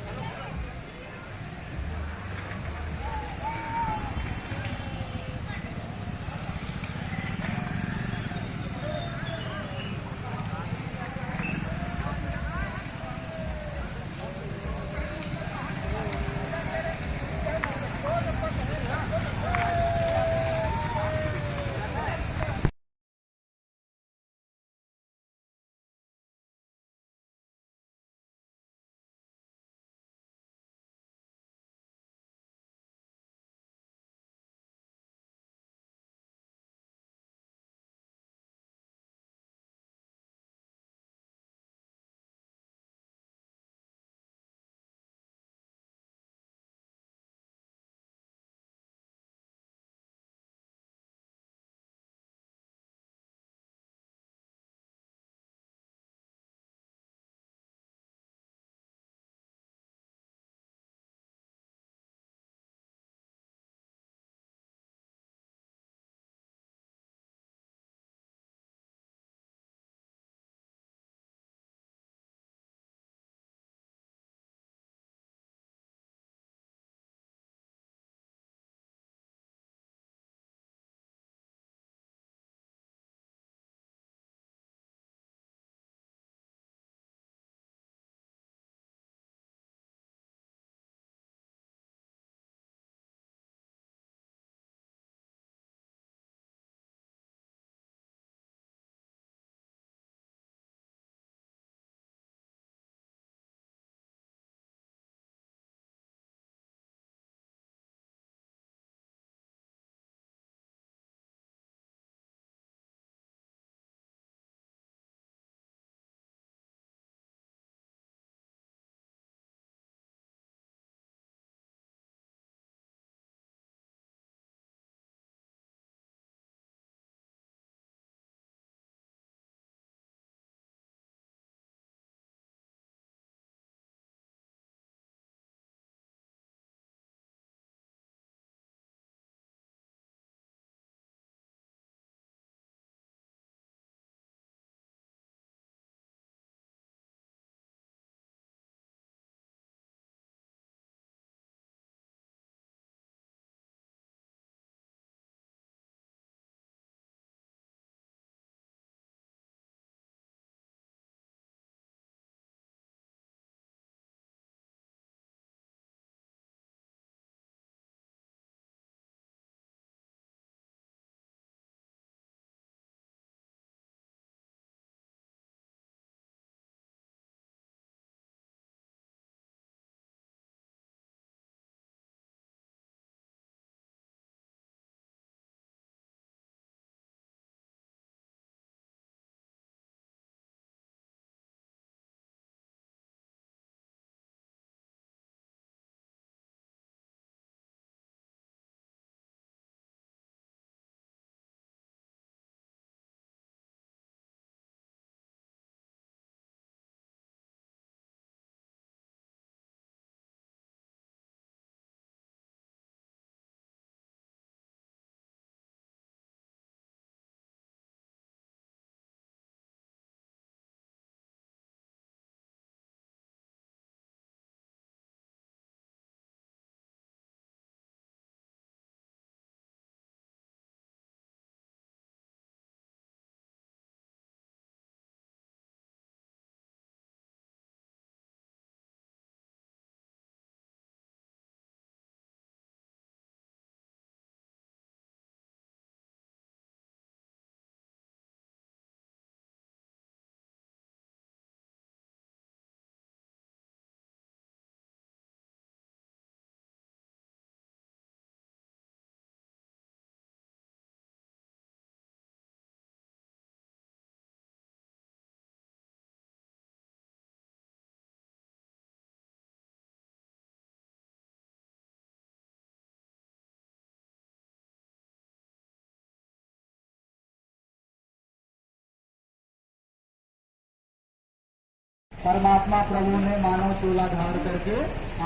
परमात्मा प्रभु ने मानव चोला धार करके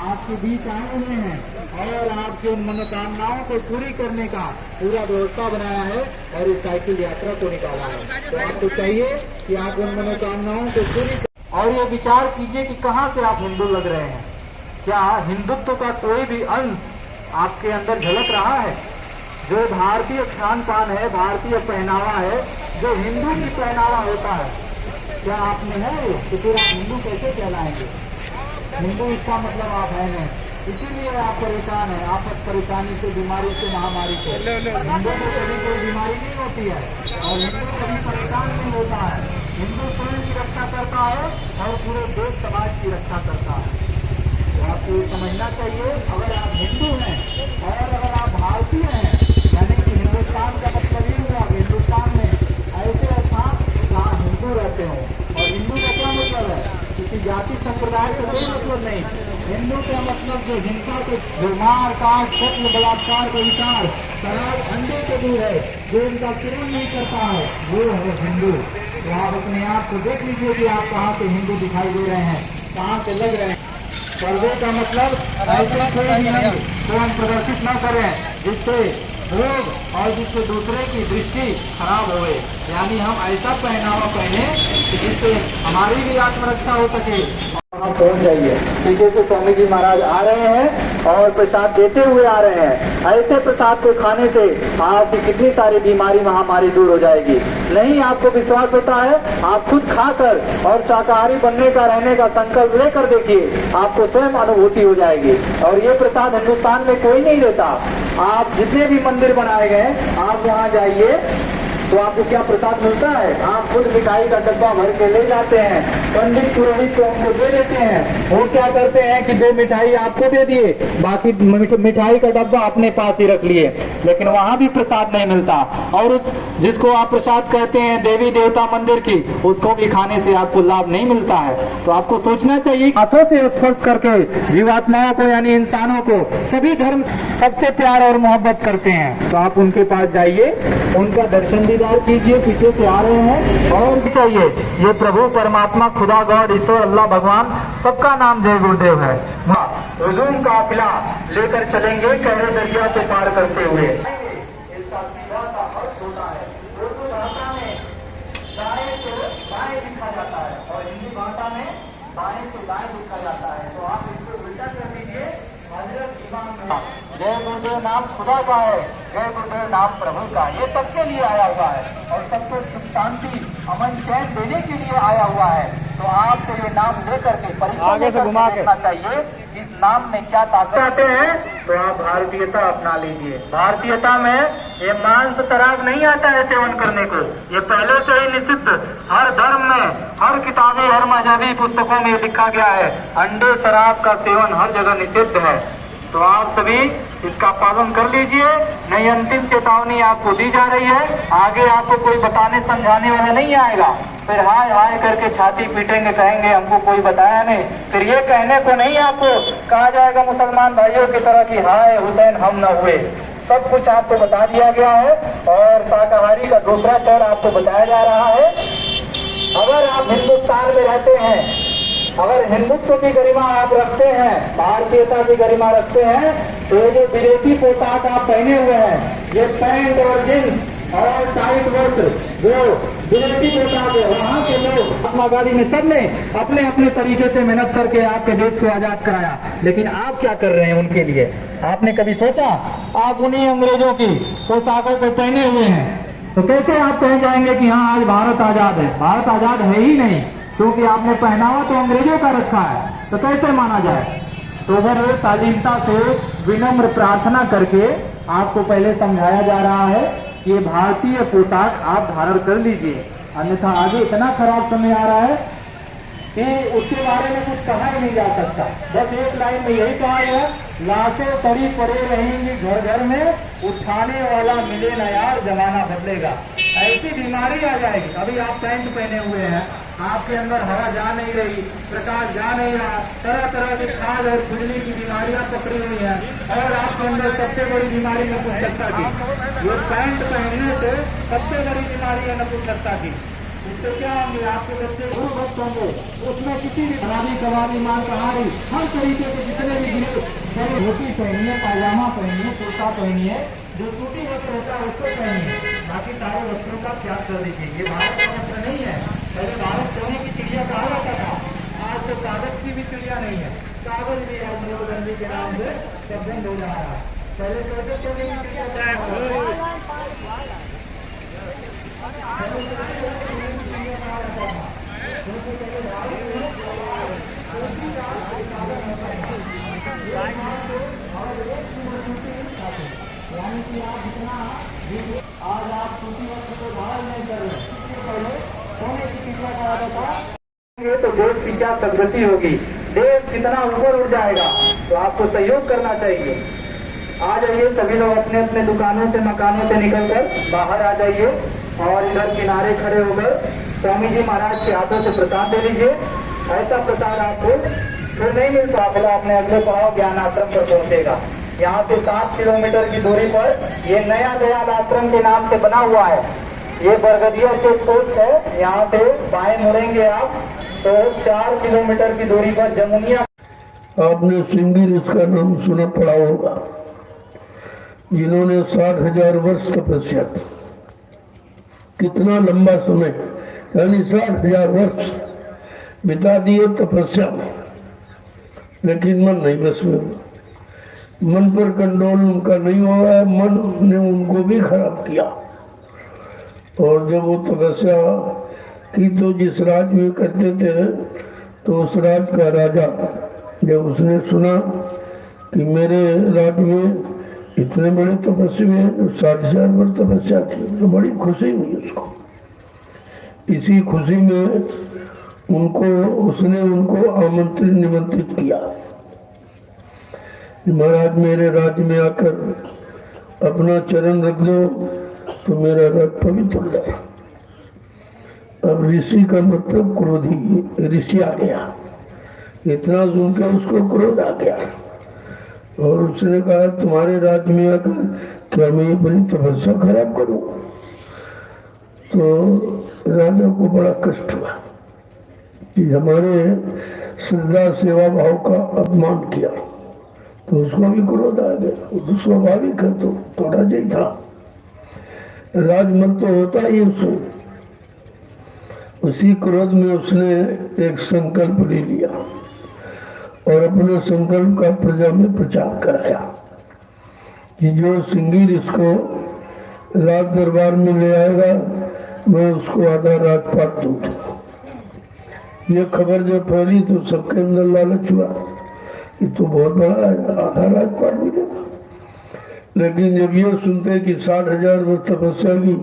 आपके बीच आए हुए हैं और आपकी उन मनोकामनाओं को पूरी करने का पूरा व्यवस्था बनाया है और इस साइकिल यात्रा को निकाला है। तो आपको चाहिए कि आप उन मनोकामनाओं को पूरी और ये विचार कीजिए कि कहाँ से आप हिंदू लग रहे हैं। क्या हिंदुत्व का कोई भी अंश आपके अंदर झलक रहा है? जो भारतीय खान पान है, भारतीय पहनावा है, जो हिंदू की पहनावा होता है, क्या आपने है ये? तो फिर आप हिंदू कैसे कहलाएंगे? हिंदू इसका मतलब आप है नहीं, इसीलिए आप परेशान है। आप परेशानी से, बीमारी से, महामारी से। हिंदू को कभी कोई बीमारी नहीं होती है और हिंदू कभी परेशान नहीं होता है। हिंदू स्वयं की रक्षा करता है और पूरे देश समाज की रक्षा करता है। तो आपको ये समझना चाहिए, अगर आप हिंदू हैं और अगर आप भारतीय हैं, यानी कि हिंदुस्तान का मतलब ये हुआ हिंदुस्तान में ऐसे स्थान जहाँ हिंदू रहते हो। और हिंदू का क्या मतलब है? किसी जाति संप्रदाय का कोई मतलब नहीं। हिंदू का मतलब जो हिंसा के, जो मार काट, कत्ल, बलात्कार का विचार, शराब, अंडे से दूर है, जो इनका सेवन नहीं करता है, वो है हिंदू। तो आप अपने आप को देख लीजिए कि आप कहाँ से हिंदू दिखाई दे रहे हैं, कहाँ से लग रहे हैं। पर्दे का मतलब ऐसे कोई नहीं तो हम प्रदर्शित न करें जिससे लोग और जिससे दूसरे की दृष्टि खराब होए। यानी हम ऐसा पहनावा पहने कि जिससे हमारी भी आत्मरक्षा हो सके। हम पहुंच जाइए। पीछे से स्वामी जी महाराज आ रहे हैं और प्रसाद देते हुए आ रहे हैं। ऐसे प्रसाद को खाने से आपकी कितनी सारी बीमारी, महामारी दूर हो जाएगी। नहीं आपको विश्वास होता है, आप खुद खाकर और शाकाहारी बनने का, रहने का संकल्प लेकर देखिए, आपको स्वयं अनुभूति हो जाएगी। और ये प्रसाद हिंदुस्तान में कोई नहीं देता। आप जितने भी मंदिर बनाए गए, आप वहाँ जाइए तो आपको क्या प्रसाद मिलता है? आप खुद मिठाई का डब्बा भर के ले जाते हैं, पंडित पुरोहित को हमको दे देते हैं। वो क्या करते हैं कि 2 मिठाई आपको दे दिए, बाकी मिठाई का डब्बा अपने पास ही रख लिए। लेकिन वहाँ भी प्रसाद नहीं मिलता। और उस जिसको आप प्रसाद कहते हैं देवी देवता मंदिर की, उसको भी खाने से आपको लाभ नहीं मिलता है। तो आपको सोचना चाहिए, हाथों से स्पर्श करके जीवात्माओं को, यानी इंसानों को, सभी धर्म सबसे प्यार और मोहब्बत करते हैं। तो आप उनके पास जाइए, उनका दर्शन दीदार कीजिए। पीछे से आ रहे हैं और भी चाहिए। ये प्रभु परमात्मा, खुदा, गॉड, ईश्वर, अल्लाह, भगवान, सबका नाम जय गुरुदेव है। हुजूम काफिला लेकर चलेंगे गहरे दरिया से पार करते हुए। इसका सीधा सा अर्थ होता है, उर्दू भाषा में दाएं से बाएं लिखा जाता है और हिंदी भाषा में बाएं से दाएं लिखा जाता है। तो आप इसको उल्टा कर दीजिए। हजरत इमाम जय गुरुदेव नाम खुदा का है, जय गुरुदेव नाम प्रभु का। ये सबके लिए आया हुआ है और सबको सुख शांति, अमन, चैन देने के लिए आया हुआ है। तो आपको ये नाम लेकर के परीक्षा आगे से घुमा के देखना चाहिए इस नाम में क्या ताकत आते हैं। तो आप भारतीयता अपना लीजिए। भारतीयता में ये मांस शराब नहीं आता है सेवन करने को, ये पहले से ही निषिद्ध। हर धर्म में, हर किताबें, हर मजहबी पुस्तकों में लिखा गया है, अंडे शराब का सेवन हर जगह निषिद्ध है। तो आप सभी इसका पालन कर लीजिए। नई अंतिम चेतावनी आपको दी जा रही है। आगे आपको कोई बताने समझाने वाला नहीं आएगा। फिर हाय हाय करके छाती पीटेंगे, कहेंगे हमको कोई बताया नहीं। फिर ये कहने को नहीं आपको कहा जाएगा मुसलमान भाइयों की तरह कि हाय हुसैन हम न हुए। सब कुछ आपको बता दिया गया है और शाकाहारी का दूसरा चरण आपको बताया जा रहा है। अगर आप हिंदुस्तान में रहते हैं, अगर हिंदुत्व की गरिमा आप रखते हैं, भारतीयता की गरिमा रखते हैं, तो ये जो विदेशी पोशाक आप पहने हुए हैं, ये पैंट और जींस और टाइट वर्क, जो विदेशी पोशाक है, वहाँ के लोग, महात्मा गांधी ने सबने अपने अपने तरीके से मेहनत करके आपके देश को आजाद कराया। लेकिन आप क्या कर रहे हैं उनके लिए? आपने कभी सोचा? आप उन्हीं अंग्रेजों की पोशाकों को पहने हुए हैं, तो कैसे आप कह जाएंगे कि हाँ आज भारत आजाद है? भारत आजाद है ही नहीं, क्योंकि आपने पहनावा तो अंग्रेजों का रखा है। तो कैसे माना जाए? तो फिर शालीनता से विनम्र प्रार्थना करके आपको पहले समझाया जा रहा है कि ये भारतीय पोशाक आप धारण कर लीजिए, अन्यथा आगे इतना खराब समय आ रहा है कि उसके बारे में कुछ कहा ही नहीं जा सकता। बस एक लाइन में यही कहा है, लाशें पड़ी पड़े रहेंगी घर घर में, उठाने वाला मिले न यार, जमाना बदलेगा। ऐसी बीमारी आ जाएगी। अभी आप पैंट पहने हुए हैं, आपके अंदर हवा जा नहीं रही, प्रकाश जा नहीं रहा, तरह तरह की खाज और खुजली की बीमारियां पकड़ी हुई हैं और आपके अंदर सबसे बड़ी बीमारी नपुंसकता की। ये पैंट पहनने से सबसे बड़ी बीमारी है नपुंसकता की। तो क्या होंगे आपके बच्चे भक्त होंगे। उसमें किसी भी खराबी कबाबी मांसाहारी हर तरीके के जितने भी धोती पहनिए, पायजामा पहनिए, कुर्ता पहनिए, जो सूती वस्त्र होता है उसको पहनिए, बाकी सारे वस्त्रों का त्याग कर दीजिए। ये भारत का वस्त्र नहीं है। पहले भारत सोने की चिड़िया कहा जाता था, आज तो कागज की भी चिड़िया नहीं है। कागज भी आज नोटबंदी के नाम से सब बंद हो जा रहा है। पहले सोने की चिड़िया आज आप सूती वस्त्र को धारण नहीं कर रहे, पहले सोने की चिड़िया कहा जाता था। तो देश की क्या प्रगति होगी, देश कितना ऊपर उठ जाएगा। तो आपको सहयोग करना चाहिए। आ जाइए सभी लोग अपने अपने दुकानों से, मकानों से निकलकर बाहर आ जाइए और इधर किनारे खड़े होकर स्वामी जी महाराज के हाथों से प्रसाद दे लीजिए। ऐसा प्रसाद आपको फिर नहीं मिल पाएगा, अपने अगले पड़ाव ज्ञान आश्रम पर पहुंचेगा। यहाँ से 7 किलोमीटर की दूरी पर ये नया दयाल आश्रम के नाम से बना हुआ है। ये बरगदिया से पोस्ट है। यहाँ से बाएं मुड़ेंगे आप तो 4 किलोमीटर की दूरी पर जमुनिया। आपने सिंगिर इसका नाम सुना पड़ा होगा, जिन्होंने 60,000 वर्ष तपस्या की। कितना लंबा समय, यानी 60,000 वर्ष बिता दिए तपस्या में, लेकिन मन नहीं बस में। मन पर कंट्रोल उनका नहीं हुआ है, मन ने उनको भी खराब किया। और जब वो तपस्या की तो जिस राज में करते थे, तो उस राज का राजा जब उसने सुना कि मेरे राज में इतने बड़े तपस्वी हैं, 60,000 वर्ष तपस्या की, तो बड़ी खुशी हुई उसको। इसी खुशी में उसने उनको आमंत्रित निमंत्रित किया, महाराज मेरे राज्य में आकर अपना चरण रख दो तो मेरा रथ पवित्र हो जाए। अब ऋषि का मतलब क्रोधी, ऋषि आ गया। इतना सुनकर उसको क्रोध आ गया और उसने कहा तुम्हारे राज्य में आकर क्या मैं ये बड़ी तपस्या खराब करूं? तो राजा को बड़ा कष्ट हुआ कि हमारे श्रद्धा सेवा भाव का अपमान किया। तो उसको भी क्रोध आ गया। वो स्वाभाविक है, तो थोड़ा ही था, राजमन तो होता ही उसको। उसी क्रोध में उसने एक संकल्प ले लिया और अपने संकल्प का प्रजा में प्रचार कराया कि जो सिंगिर इसको राज दरबार में ले आएगा मैं उसको आधा राजपाट दूंगा। ये खबर जब फैली तो सबके अंदर लालच हुआ कि तो बहुत बड़ा है, आधा राजपाट मिलेगा। लेकिन जब ये सुनते कि 60,000 वर्ष तपस्या की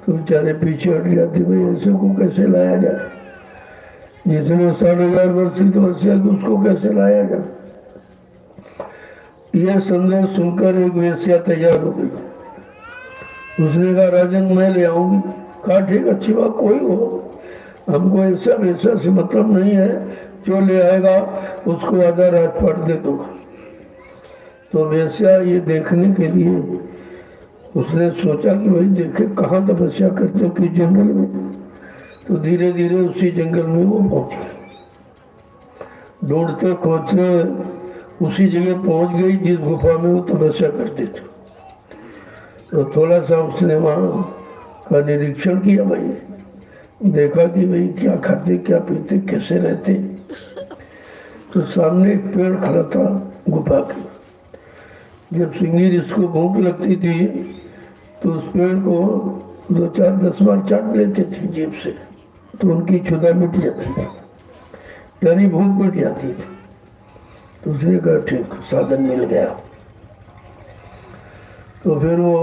तो बेचारे पीछे हट जाते, भाई ऐसे को कैसे लाया जाए, जिसने 60,000 वर्ष की तपस्या की उसको कैसे लाया जाए। यह संदेश सुनकर एक वेश्या तैयार हो गई। उसने कहा राजन मैं ले आऊंगी। कहा ठीक, अच्छी बात, कोई हो, हमको ऐसा वैसा से मतलब नहीं है, जो ले आएगा उसको आधा राजपाट दे दूंगा। तो वेश्या ये देखने के लिए उसने सोचा कि भाई देखे कहाँ तपस्या करते हो, कि जंगल में। तो धीरे धीरे उसी जंगल में वो पहुंची, ढूंढते खोजते उसी जगह पहुंच गई जिस गुफा में वो तपस्या करते थे। तो थोड़ा सा उसने वहाँ का निरीक्षण किया, भाई देखा कि भाई क्या खाते क्या पीते कैसे रहते। तो सामने एक पेड़ खड़ा था गुफा के। जब सिंगिर इसको भूख लगती थी तो उस पेड़ को 2-4-10 बार चाट लेते थे जीभ से, तो उनकी क्षुधा मिट जाती थी, यानी भूख मिट जाती थी। तो उसने कहा ठीक, साधन मिल गया। तो फिर वो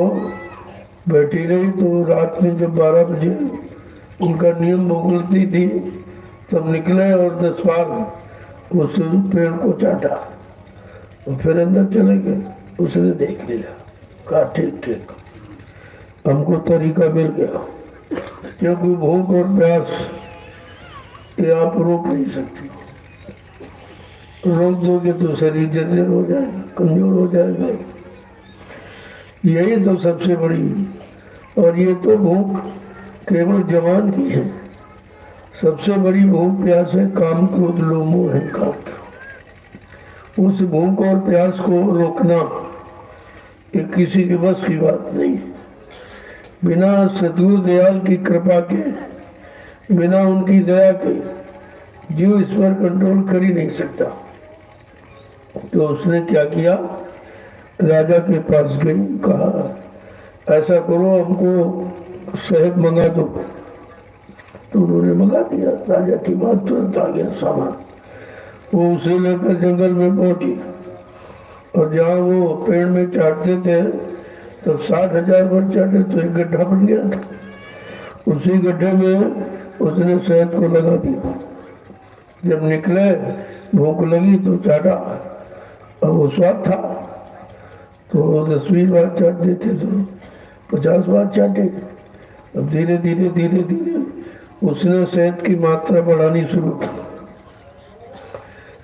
बैठी रही। तो रात में जब 12 बजे उनका नियम भूख लगती थी तब निकले और 10 बार उस पेड़ को चाटा और फिर अंदर चले गए। उसने देख लिया, कहा ठीक ठीक, हमको तरीका मिल गया, क्योंकि भूख और प्यास ये आप रोक नहीं सकती। रोक दोगे तो शरीर जर्जर हो जाएगा, कमजोर हो जाएगा। यही तो सबसे बड़ी, और ये तो भूख केवल जवान की है, सबसे बड़ी भूख प्यास है काम क्रोध लोभ मोह अहंकार की। उस भूख और प्यास को रोकना ये किसी के बस की बात नहीं। बिना सद्गुरु दयाल की कृपा के, बिना उनकी दया के जीव इस पर कंट्रोल कर ही नहीं सकता। तो उसने क्या किया, राजा के पास गई, कहा ऐसा करो हमको शहद मंगा दो। तो उन्होंने मंगा दिया। राजा की बात तुरंत आ गया सामान। वो उसे लेकर जंगल में पहुंची और जहाँ वो पेड़ में चाटते थे तो 60,000 बार चाटे तो एक गड्ढा बन गया था। उसी गड्ढे में उसने शहद को लगा दिया। जब निकले भूख लगी तो चाटा और वो स्वाद था। तो 10वीं बार चाटते थे तो 50 बार चाटे। अब धीरे धीरे धीरे धीरे उसने शहद की मात्रा बढ़ानी शुरू की।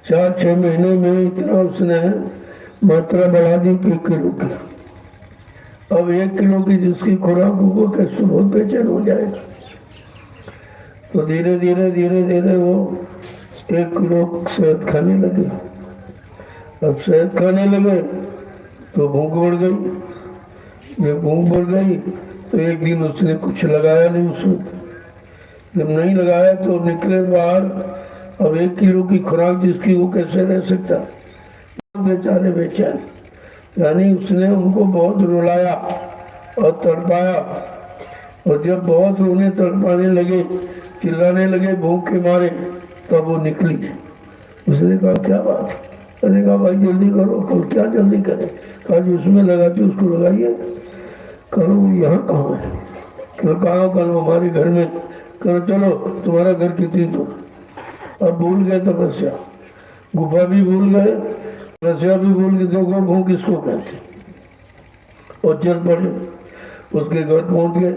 4-6 महीने में इतना उसने मात्रा बढ़ा दी कि 1 किलो की। अब 1 किलो की जिसकी खुराक होगा कैसे बहुत बेचैन हो जाएगा। तो धीरे धीरे धीरे धीरे वो 1 किलो शहद खाने लगे। अब शहद खाने लगे तो भूख बढ़ गई। जब भूख बढ़ गई तो एक दिन उसने कुछ लगाया नहीं उसमें। जब नहीं लगाया तो निकले बाहर। अब 1 किलो की खुराक जिसकी वो कैसे रह सकता। बेचारे बेचैन, यानी उसने उनको बहुत रुलाया और तड़पाया। और जब बहुत रोने तड़पाने लगे, चिल्लाने लगे भूख के मारे, तब वो निकली। उसने कहा क्या बात। मैंने कहा भाई जल्दी करो। कल क्या जल्दी करें। कहा जो उसमें लगाती उसको लगाइए। करो यहाँ कहाँ है। कहा कल हमारे घर में। करो चलो तुम्हारा घर कितनी दूर। अब भूल गए तपस्या, गुफा भी भूल गए, तपस्या भी भूल गए। देखो भूख किसको कहते। और चल पड़े, उसके घर पहुंच गए।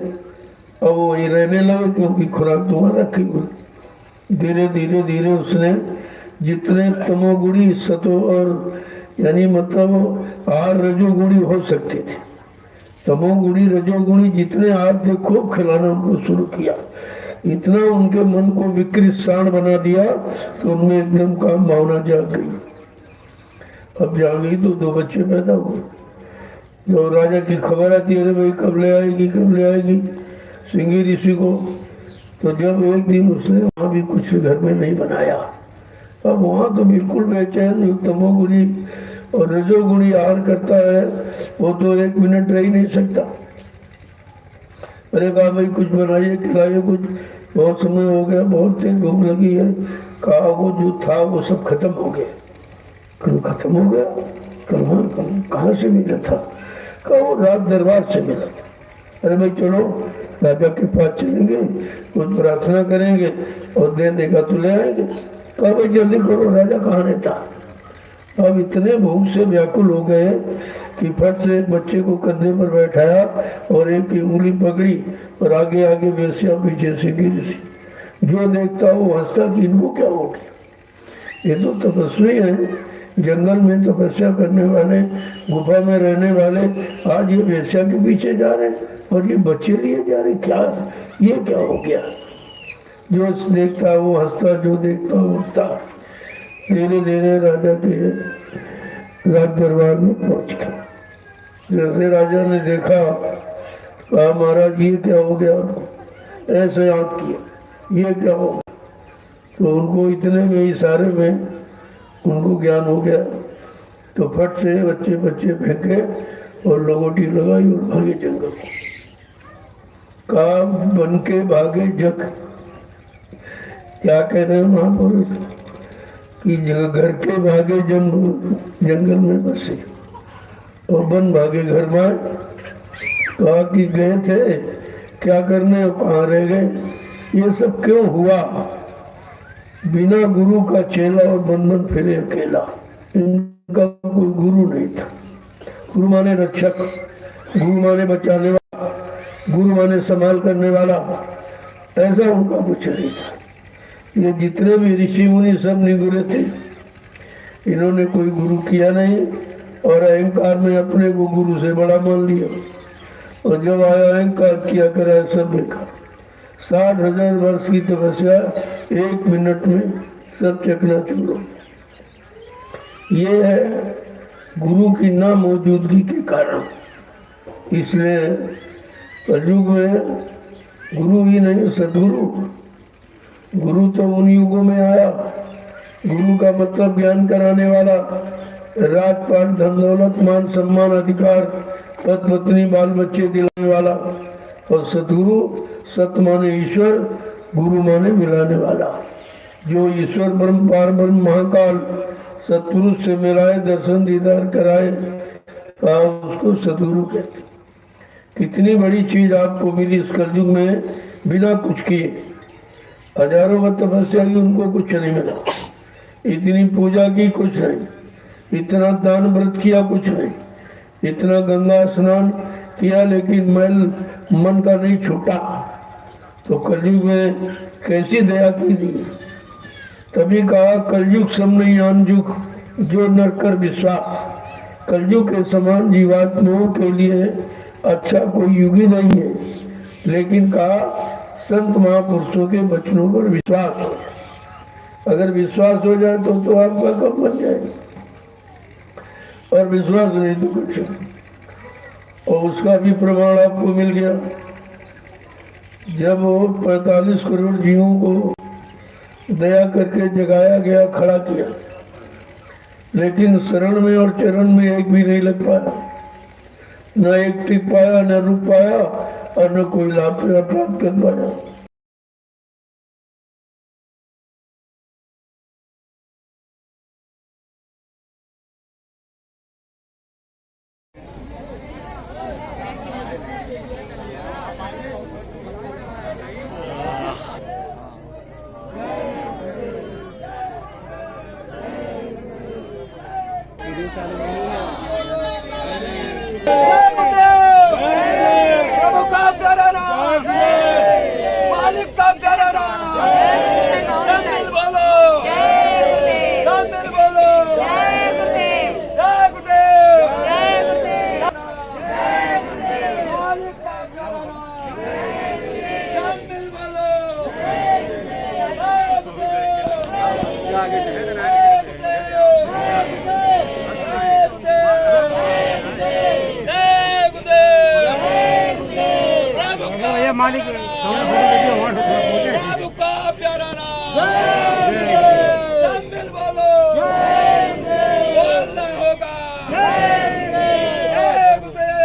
अब वो वही रहने लगे क्योंकि खुराक तो वहाँ रखी हुई। धीरे धीरे धीरे उसने जितने तमोगुणी सतो और यानी मतलब आहार रजोगुणी हो सकते थे, तमोगुणी रजोगुणी जितने आहार थे खूब खिलाना उनको शुरू किया। इतना उनके मन को विकृत साण बना दिया तो उनमें एकदम काम भावना जाग गई। अब जाग गई तो 2 बच्चे पैदा हुए। जो राजा की खबर आती है भाई कब ले आएगी कब ले आएगी सिंगी ऋषि को। तो जब एक दिन उसने वहाँ भी कुछ घर में नहीं बनाया। अब वहाँ तो बिल्कुल बेचैन, जो तमोगुणी और रजोगुणी आहार करता है वो तो 1 मिनट रह ही नहीं सकता। मैंने कहा भाई कुछ बनाइए खिलाइए कुछ, बहुत समय हो गया, बहुत तेज भूख लगी है। कहा वो जो था वो सब खत्म हो गया। कल खत्म हो गया। कल हाँ कल कहाँ से मिला था। कहा वो रात दरबार से मिला था। अरे भाई चलो राजा के पास चलेंगे, कुछ प्रार्थना करेंगे और दे देगा तो ले आएंगे। कहा भाई जल्दी करो, राजा कहाँ रहता। अब इतने भूख से व्याकुल हो गए कि फट से एक बच्चे को कंधे पर बैठाया और एक की उंगली पकड़ी और आगे आगे वेश्या पीछे से गिरी। जो देखता वो हंसता कि इनको क्या हो गया। ये तो तपस्वी है, जंगल में तपस्या करने वाले, गुफा में रहने वाले, आज ये वेश्या के पीछे जा रहे हैं और ये बच्चे लिए जा रहे। क्या ये क्या हो गया। जो देखता वो हंसता, जो देखता वो उठता। धीरे धीरे राजा के राज दरबार में पहुंच गया। जैसे राजा ने देखा, कहा महाराज ये क्या हो गया। ऐसे याद किया ये क्या हो गया। तो उनको इतने में इशारे में उनको ज्ञान हो गया। तो फट से बच्चे बच्चे फेंके और लगोटी लगाई और भागे जंगल। कहा बन के भागे जग। क्या कह रहे हैं महापुरुष कि घर के भागे जंगल में बसे और बन भागे घर में। कहा कि गए थे क्या करने, कहाँ रह गए। ये सब क्यों हुआ। बिना गुरु का चेला और बन बन फिरे अकेला। इनका कोई गुरु नहीं था। गुरु माने रक्षक, गुरु माने बचाने वाला, गुरु माने संभाल करने वाला, ऐसा उनका कुछ नहीं था। ये जितने भी ऋषि मुनि सब निगुरे थे। इन्होंने कोई गुरु किया नहीं और अहंकार में अपने को गुरु से बड़ा मान लिया। और जब आया अहंकार किया करा सब बेकार। 60,000 वर्ष की तपस्या 1 मिनट में सब चकनाचूर हो। ये है गुरु की ना मौजूदगी के कारण। इसलिए कलयुग में गुरु ही नहीं सदगुरु। गुरु तो उन युगों में आया, गुरु का मतलब ज्ञान कराने वाला, राजपाट धन दौलत मान सम्मान अधिकार पद पत्नी बाल बच्चे दिलाने वाला। और सदगुरु सत माने ईश्वर, गुरु माने मिलाने वाला। जो ईश्वर ब्रह्म पार ब्रह्म महाकाल सतपुरुष से मिलाए दर्शन दीदार कराए उसको सदगुरु कहते। कितनी बड़ी चीज आपको मिली इस कलयुग में बिना कुछ किए। हजारों वर्ष तपस्या की उनको कुछ नहीं मिला, इतनी पूजा की कुछ नहीं, इतना दान व्रत किया कुछ नहीं, इतना गंगा स्नान किया लेकिन मैल मन का नहीं छूटा। तो कलयुग में कैसी दया की थी। तभी कहा कलयुग सम नहीं आन युग जो नर कर विश्वास। कलयुग के समान जीवात्माओं के लिए अच्छा कोई युग ही नहीं है। लेकिन कहा संत महापुरुषों के वचनों पर विश्वास हो। अगर विश्वास हो जाए तो आपका कब बन जाए, और विश्वास नहीं तो कुछ। और उसका भी प्रमाण आपको मिल गया जब वो 45 करोड़ जीवों को दया करके जगाया गया, खड़ा किया, लेकिन शरण में और चरण में एक भी नहीं लग पाया। न एक टिक पाया, न रुक पाया, और न कोई लाभ प्राप्त कर पाया। प्रभु का प्यारा नाम, मालिक का प्यारा नाम, शामिल बोलो, शामिल बोलो, जय गुरुदेव, जय गुरुदेव, जय गुरुदेव, मालिक का प्यारा नाम, शामिल बोलो, जय गुरुदेव, आगे मालिक प्रभु का प्यारा नाम, शामिल बोलो, बोलना होगा, जय गुरुदेव।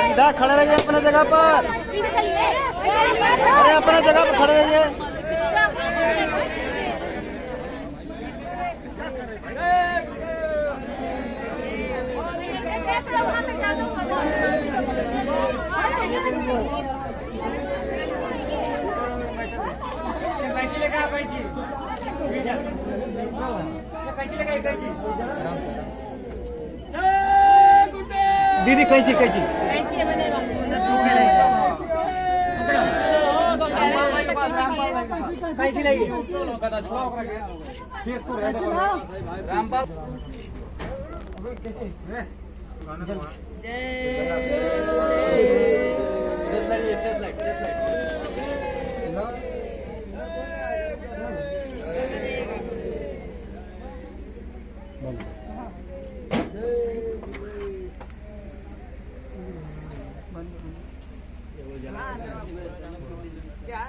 सीधा खड़े रहिए अपने जगह पर, अरे अपने जगह पर खड़े रहिए। दीदी कैची कैची कैसी लगी रामपाल क्या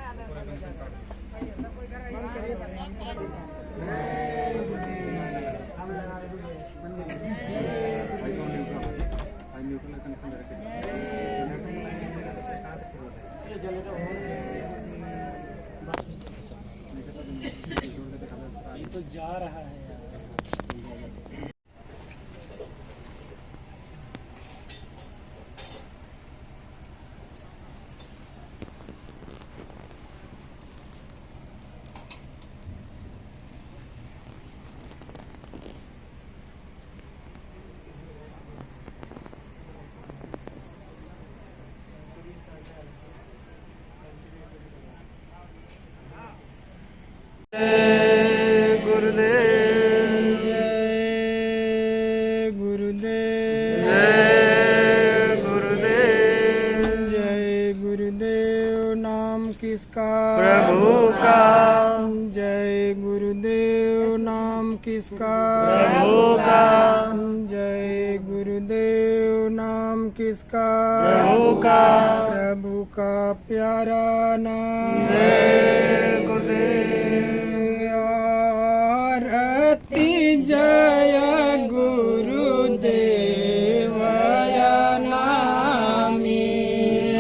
ये तो जा रहा है यार। प्रभु का। जय गुरुदेव नाम किसका? प्रभु का। जय गुरुदेव नाम किसका? प्रभु का। प्रभु का प्यारा नाम। जय गुरुदेव। आरती जय गुरुदेव नामी।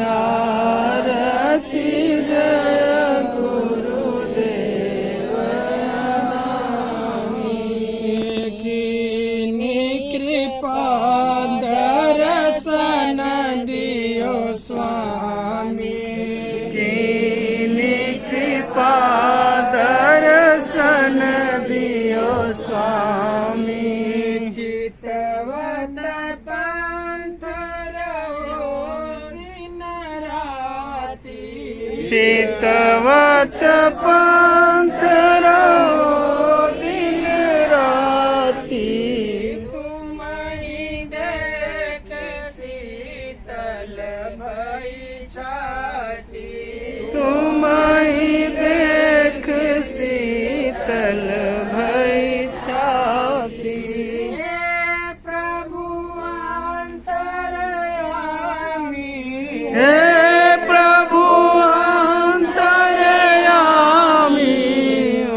आरती जय गुरुदेव नामी। कीनी कृपा दर्शन दियो स्वामी। कीनी कृपा दर्शन दियो स्वामी। चितवत पंथ रहो दिन राती। चितवत पंथ रहो दिन राती। तुम्हारी देख शीतल भई छाती। तुम्हारी देख शीतल भई छाती। हे प्रभु अंतर्यामी। हे प्रभु अंतर्यामी।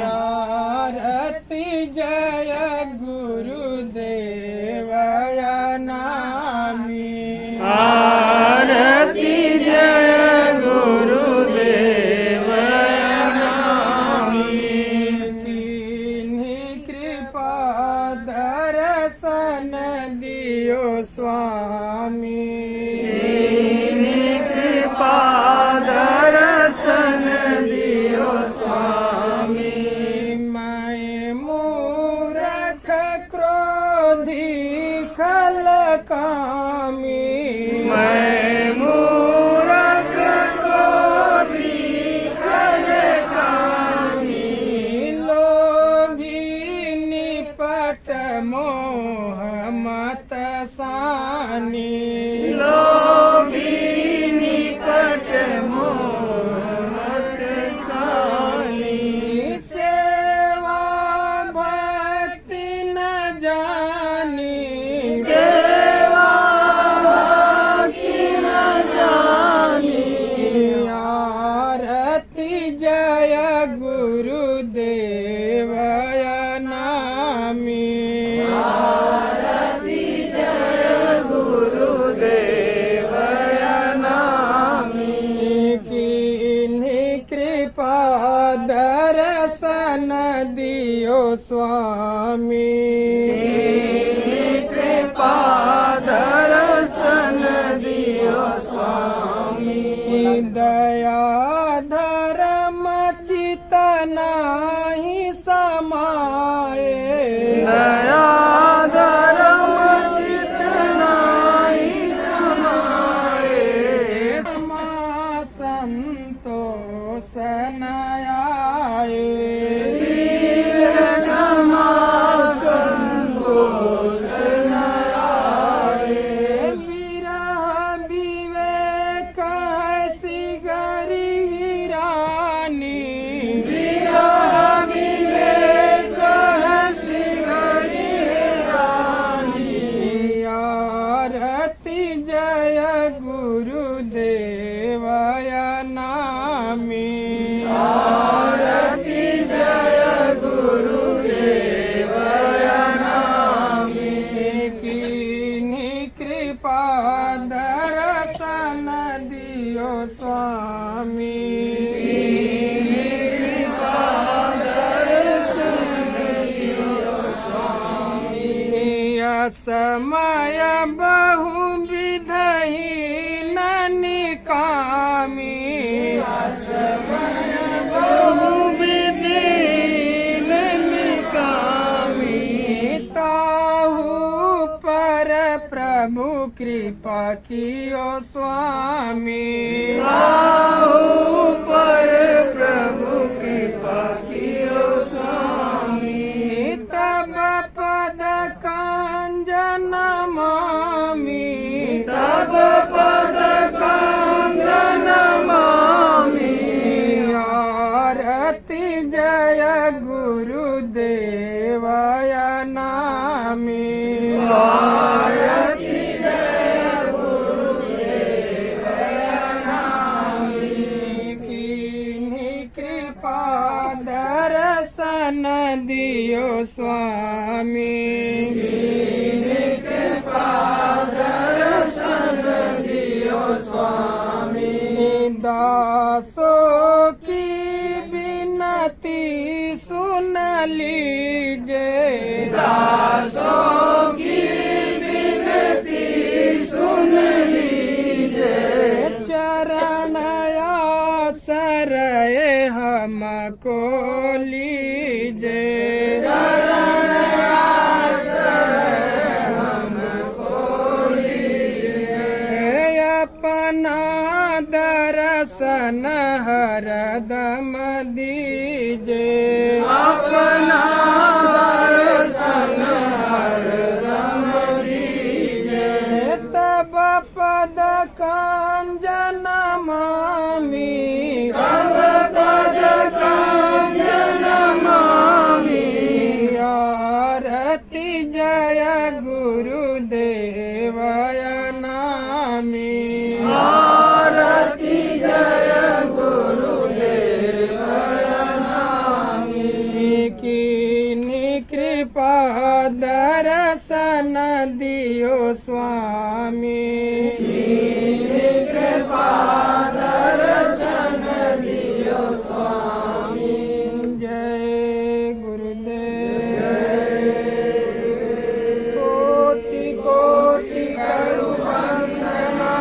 आरती जय गुरुदेव नामी। आरती जय गुरुदेव नामी। कीन्ही कृपा दर्शन दियो स्वामी। कीन्ही कृपा दर्शन दियो स्वामी। मैं मूरख क्रोधी खल कामी। मैं मूरख क्रोधी खल कामी। लोभी निपट मोह मत सानी। लोभी निपट मोह मत सानी। सेवा भक्ति न जानी। सेवा भक्ति न जानी। आरती जय गुरुदेव नामी। आरती जय गुरुदेव नामी। कीन्ही कृपा दर्शन दियो स्वामी। कीन्ही कृपा दर्शन दियो स्वामी। दया धर्म चित नाही समाये। दया धर्म चित नाही समाये। क्षमा संतोष न आए। शील क्षमा संतोष न आए। विरह विवेक ऐसी गरी रानी। विरह विवेक हंसी गरी रानी। आरती जय गुरुदेव नामी। आरती जय गुरुदेव नामी। कीन्ही कृपा दर्शन दियो स्वामी समय बहु विधहि निकामी समय बहु विधि निकामी ताहू पर प्रभु कृपा कियो स्वामी ताहू पर प्रभु कृपा कियो स्वामी तब पद कांजन मामी तब पद कांजन मामी आरती जय गुरुदेवाय नामी आरती जय गुरुदेवाय नामी कीन्ही कृपा दर्शन दियो स्वामी दासों की विनती सुन लीजे दासों की विनती सुन लीजे चरण आश्रय हमको लीजे चरण आश्रय हमको लीजे अपना दर्शन हरदम दीजे अपना दर्शन हरदम दीजे तब पद कांजन मामी तब पद कांजन मामी आरती जय गुरुदेवाय नामी आरती जय गुरुदेवाय नामी कीन्ही कृपा दर्शन दियो स्वामी कीन्ही कृपा दर्शन दियो स्वामी जय गुरुदेव कोटि कोटि करु वंदना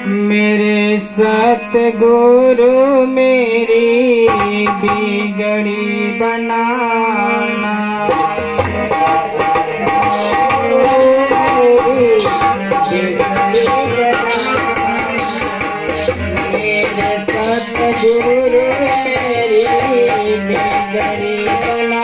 मेरे सतगुरु मेरी बिगड़ी बनाना मेरे सतगुरु मेरी बिगड़ी बनाना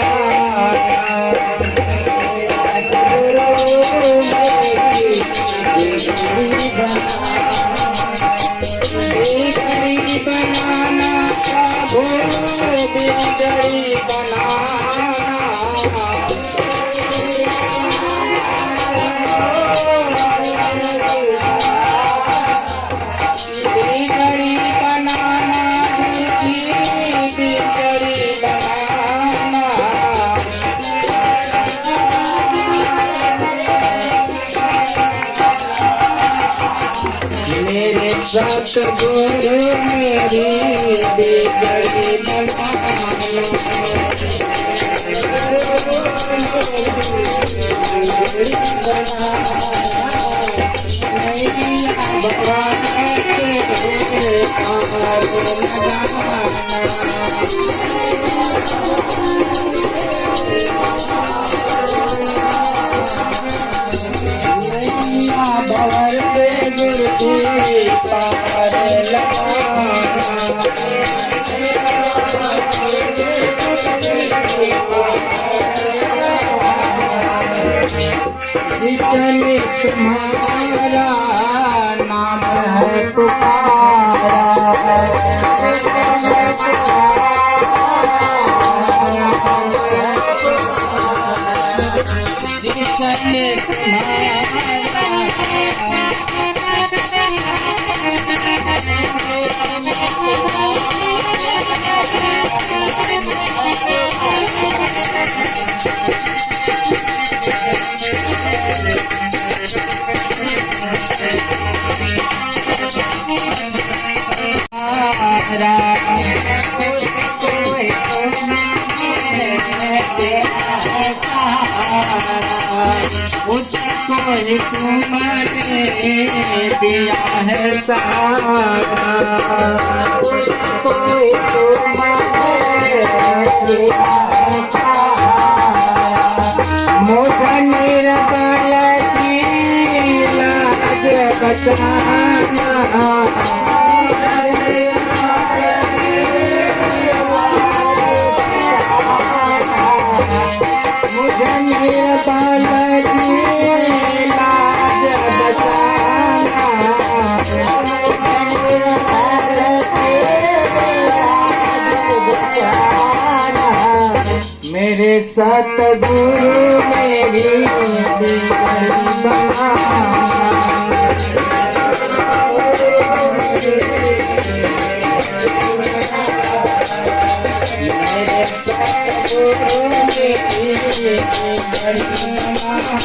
सतगुरु मेरी बिगड़ी भवर पे गुरु पार जिसने तुम्हारा नाम है पुकारा जिसने उसको तुमने दिया है सहारा उसको तुमने दिया है सहारा मुझे निर्बल की लाज बचाना मुझे निर्बल की लाज बचाना मेरे सतगुरु मेरी बिगड़ी बनाना मेरे सतगुरु मेरी बिगड़ी बनाना